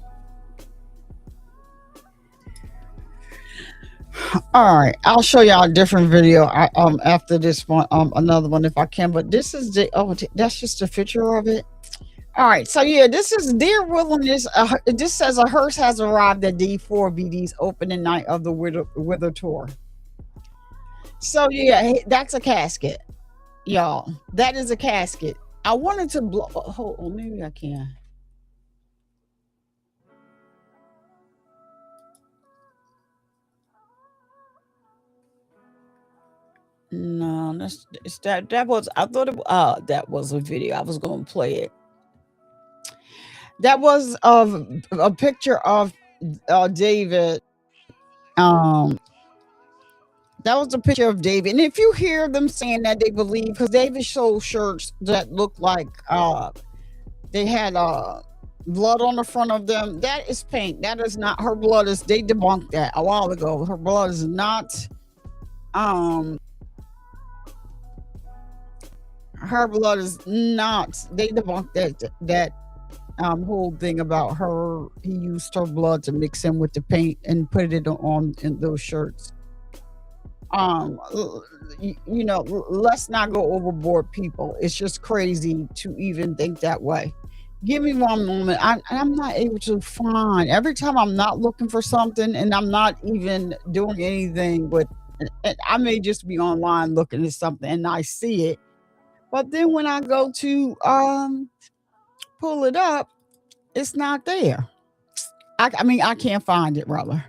All right, I'll show y'all a different video after this one, another one if I can. But this is that's just a picture of it. All right, so yeah, this is Dear Wilderness. This says a hearse has arrived at D4VD's opening night of the Wither Tour. So yeah, that's a casket, y'all. That is a casket. I wanted to blow. Hold on, maybe I can. No, that was. I thought that was a video. I was going to play it. That was a picture of David. That was a picture of David. And if you hear them saying that they believe, because David sold shirts that looked like they had blood on the front of them, that is paint. That is not her blood. They debunked that a while ago. Her blood is not her blood is not. They debunked that whole thing about her. He used her blood to mix in with the paint and put it on in those shirts. You know, let's not go overboard, people. It's just crazy to even think that way. Give me one moment. I'm not able to find. Every time I'm not looking for something and I'm not even doing anything with and I may just be online looking at something and I see it, but then when I go to pull it up, it's not there. I mean, I can't find it, brother.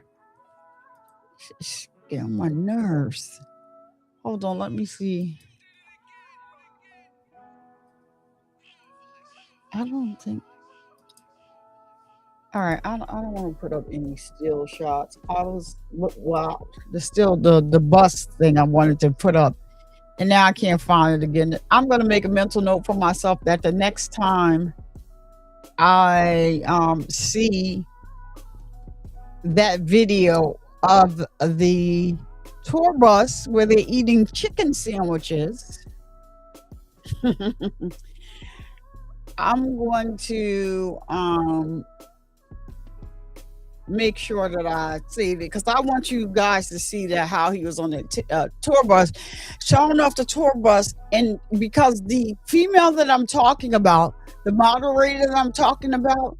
It's getting on my nerves. Hold on, let me see. I don't think. All right, I don't want to put up any still shots. I was wow, the bus thing I wanted to put up, and now I can't find it again. I'm gonna make a mental note for myself that the next time I see that video of the tour bus where they're eating chicken sandwiches, I'm going to make sure that I save it because I want you guys to see that how he was on the tour bus, showing off the tour bus, and because the female that I'm talking about, the moderator that I'm talking about,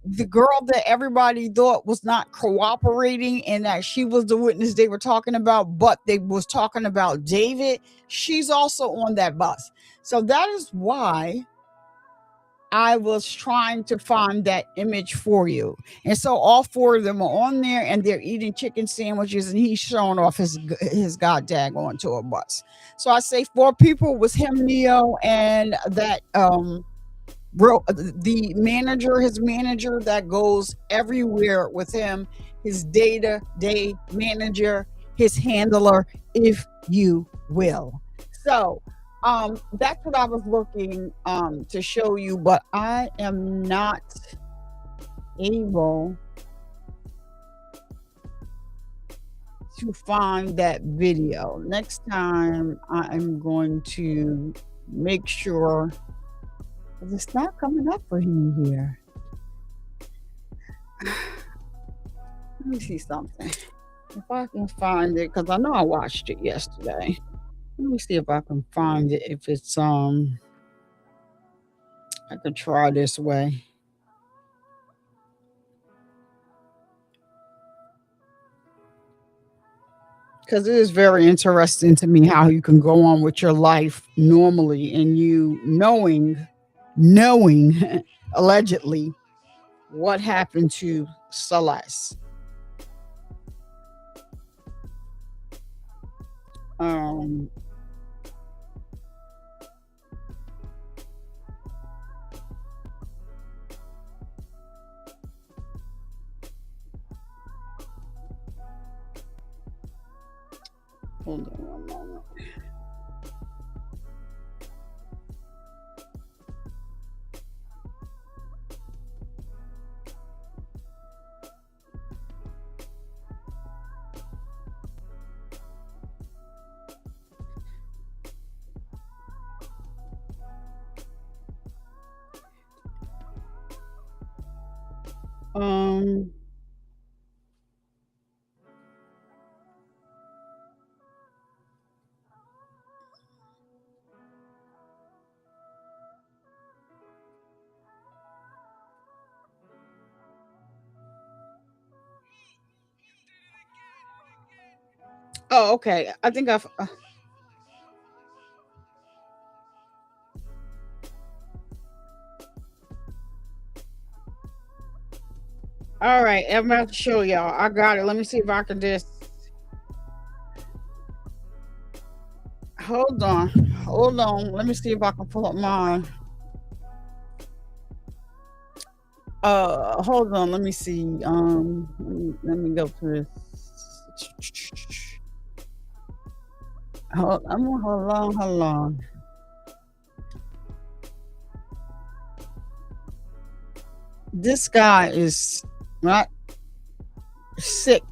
the girl that everybody thought was not cooperating and that she was the witness they were talking about, but they was talking about David, she's also on that bus. So that is why I was trying to find that image for you. And so all four of them are on there and they're eating chicken sandwiches and he's showing off his god daggone tour bus. So I say four people was him, Neo, and that the manager, his manager that goes everywhere with him, his day-to-day manager, his handler, if you will. So that's what I was looking to show you, but I am not able to find that video. Next time I am going to make sure it's not coming up for him here. Let me see something. If I can find it, because I know I watched it yesterday. Let me see if I can find it. If it's I could try this way. Because it is very interesting to me how you can go on with your life normally and you knowing allegedly what happened to Celeste. Hold on one moment. Oh, okay. I think I've. All right, I'm about to show y'all. I got it. Let me see if I can just. Hold on. Let me see if I can pull up mine. Hold on. Let me see. Let me go to this. Hold on. This guy is not sick.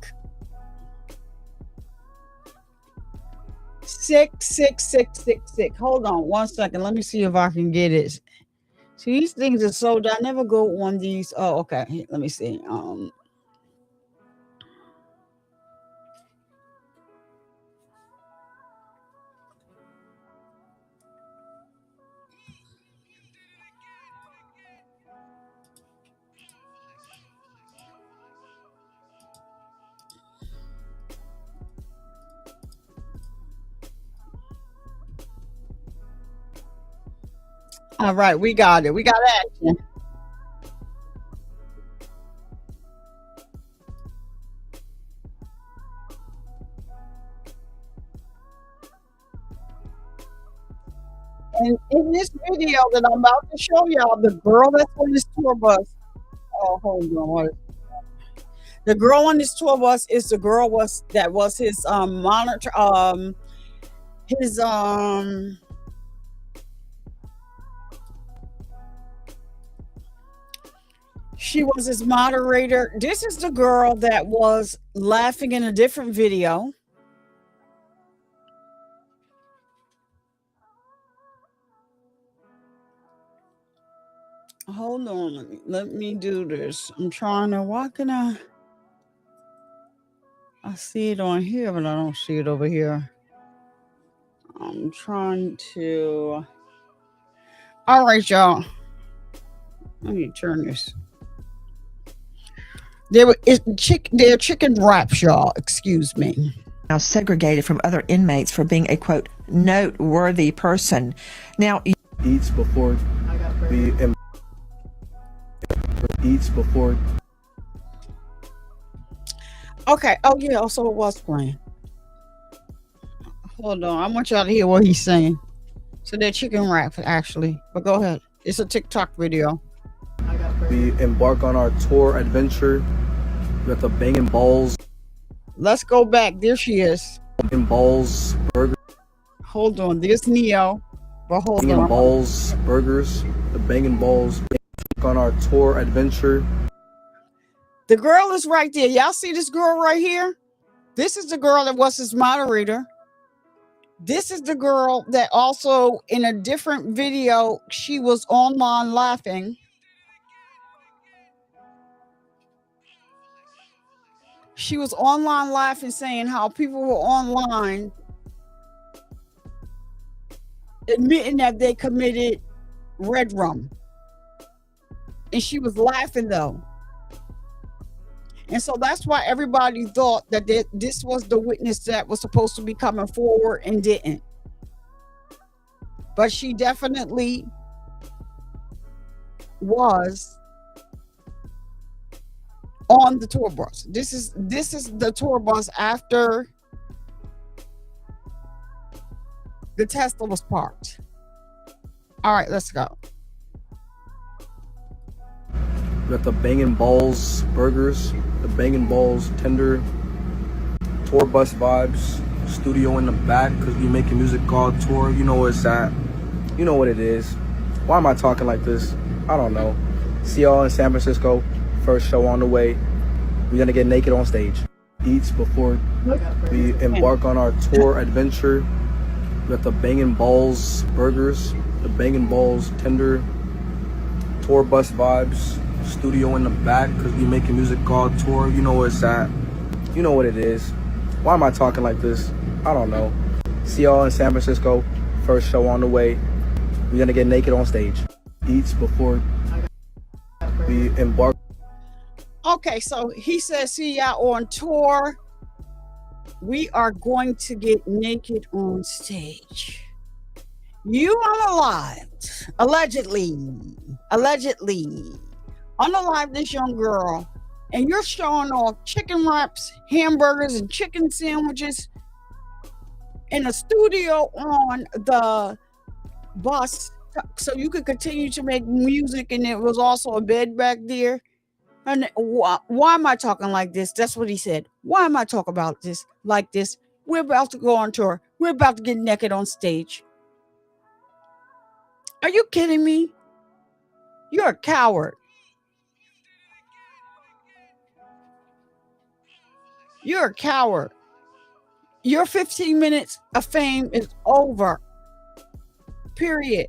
Sick. Hold on 1 second. Let me see if I can get it. See, these things are sold. I never go on these. Oh, okay. Let me see. All right, we got it. We got action. And in this video that I'm about to show y'all, the girl that's on this tour bus. Oh, hold on. The girl on this tour bus is the girl that was his monitor. His She was his moderator. This is the girl that was laughing in a different video. Hold on, let me do this. I'm trying to, why can I see it on here, but I don't see it over here. I'm trying to, all right, y'all. Let me turn this. They're chicken wraps, y'all. Excuse me. Now segregated from other inmates for being a, quote, noteworthy person. Now, eats before the eats before. Okay. Oh yeah. Also, it was playing. Hold on. I want y'all to hear what he's saying. So they're chicken wraps, actually. But go ahead. It's a TikTok video. We embark on our tour adventure with the Bangin' Balls. Let's go back. There she is. Bangin' Balls burger. Hold on. There's Neo. But hold Bangin' on. Balls burgers. The Bangin' Balls. On our tour adventure. The girl is right there. Y'all see this girl right here? This is the girl that was his moderator. This is the girl that also in a different video, she was online laughing. She was online laughing, saying how people were online admitting that they committed red rum. And she was laughing though. And so that's why everybody thought that this was the witness that was supposed to be coming forward and didn't. But she definitely was on the tour bus. This is the tour bus after the Tesla was parked. All right, let's go. Got the Bangin' Balls burgers, the Bangin' Balls tender, tour bus vibes, studio in the back because we making music called Tour. You know where it's at. You know what it is. Why am I talking like this? I don't know. See y'all in San Francisco. First show on the way. We're gonna get naked on stage. Eats before we embark on our tour adventure. Got the Bangin' Balls burgers, the Bangin' Balls tender, tour bus vibes. Studio in the back because we making music called Tour. You know where it's at. You know what it is. Why am I talking like this? I don't know. See y'all in San Francisco. First show on the way. We're gonna get naked on stage. Eats before we embark. Okay, so he says, see y'all on tour. We are going to get naked on stage. You unalived, allegedly, unalive this young girl, and you're showing off chicken wraps, hamburgers, and chicken sandwiches in a studio on the bus so you could continue to make music, and there was also a bed back there. And why am I talking like this? That's what he said. Why am I talking about this like this? We're about to go on tour. We're about to get naked on stage. Are you kidding me? You're a coward. You're a coward. Your 15 minutes of fame is over. Period.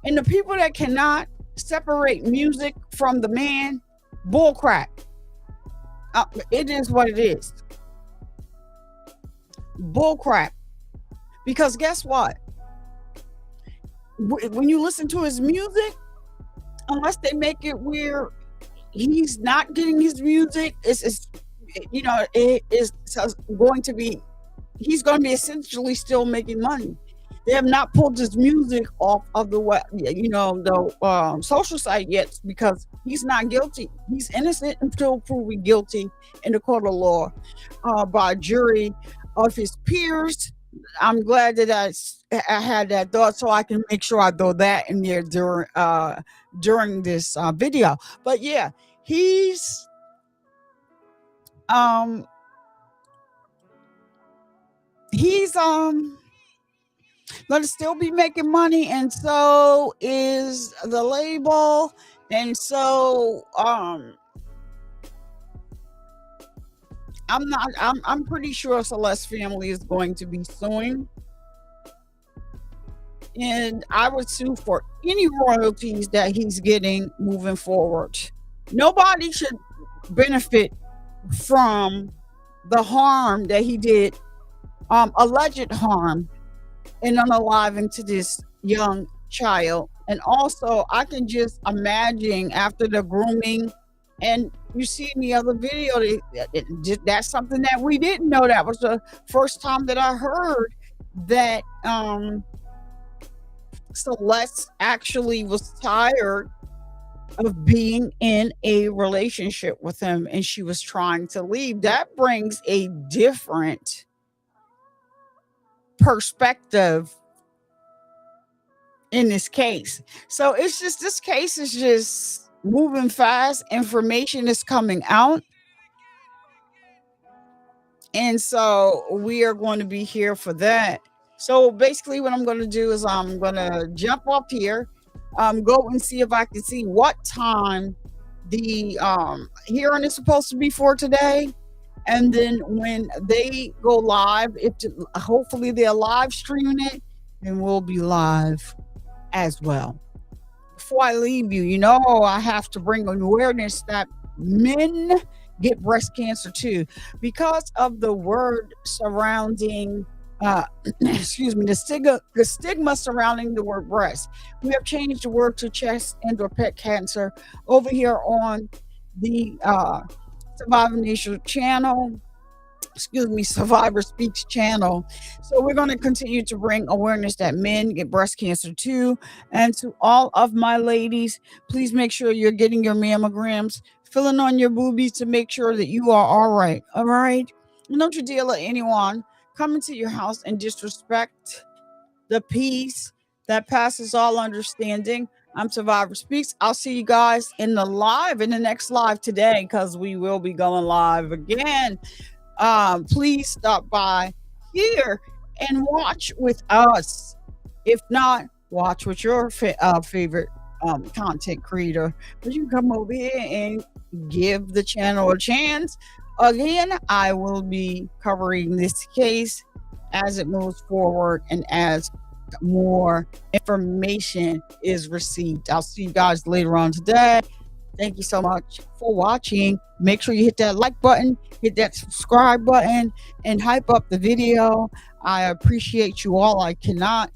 And the people that cannot separate music from the man, bullcrap. It is what it is. Bullcrap. Because guess what? When you listen to his music, unless they make it where he's not getting his music, it's going to be, he's going to be essentially still making money. They have not pulled his music off of the social site yet because he's not guilty. He's innocent until proven guilty in the court of law by a jury of his peers. I'm glad that I had that thought, so I can make sure I throw that in there during this video. But yeah, he's gonna still be making money, and so is the label, and so I'm pretty sure Celeste family is going to be suing, and I would sue for any royalties that he's getting moving forward. Nobody should benefit from the harm that he did, alleged harm, and unaliving to this young child. And also, I can just imagine after the grooming, and you see in the other video, that's something that we didn't know. That was the first time that I heard that Celeste actually was tired of being in a relationship with him, and she was trying to leave. That brings a different perspective in this case. So it's just, this case is just moving fast. Information is coming out, and so we are going to be here for that. So basically what I'm going to do is I'm going to jump up here, go and see if I can see what time the hearing is supposed to be for today. And then when they go live, hopefully they're live streaming it, and we'll be live as well. Before I leave you, I have to bring awareness that men get breast cancer too, because of the word surrounding the stigma surrounding the word breast. We have changed the word to chest and/or pet cancer over here on the Survivor Nation channel. Survivor Speaks channel. So we're going to continue to bring awareness that men get breast cancer too. And to all of my ladies, please make sure you're getting your mammograms, filling on your boobies to make sure that you are all right. All right. And don't you dare let anyone come into your house and disrespect the peace that passes all understanding. I'm Survivor Speaks. I'll see you guys in the next live today, because we will be going live again. Please stop by here and watch with us. If not, watch with your favorite content creator. But you can come over here and give the channel a chance. Again, I will be covering this case as it moves forward and as more information is received. I'll see you guys later on today. Thank you so much for watching. Make sure you hit that like button, hit that subscribe button, and hype up the video. I appreciate you all. I cannot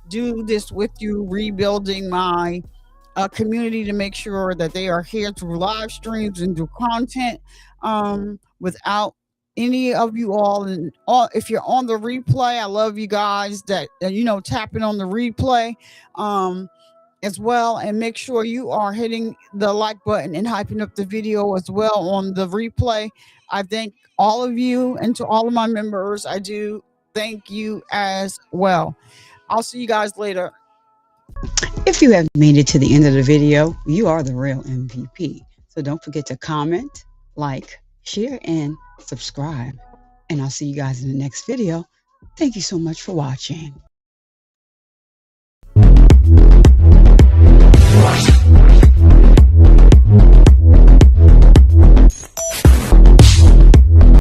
do this with you, rebuilding my community to make sure that they are here through live streams and through content without any of you all. And if you're on the replay, I love you guys that tapping on the replay as well, and make sure you are hitting the like button and hyping up the video as well on the replay. I thank all of you, and to all of my members, I do thank you as well. I'll see you guys later. If you have made it to the end of the video, you are the real MVP. So don't forget to comment, like, share, and subscribe. And I'll see you guys in the next video. Thank you so much for watching.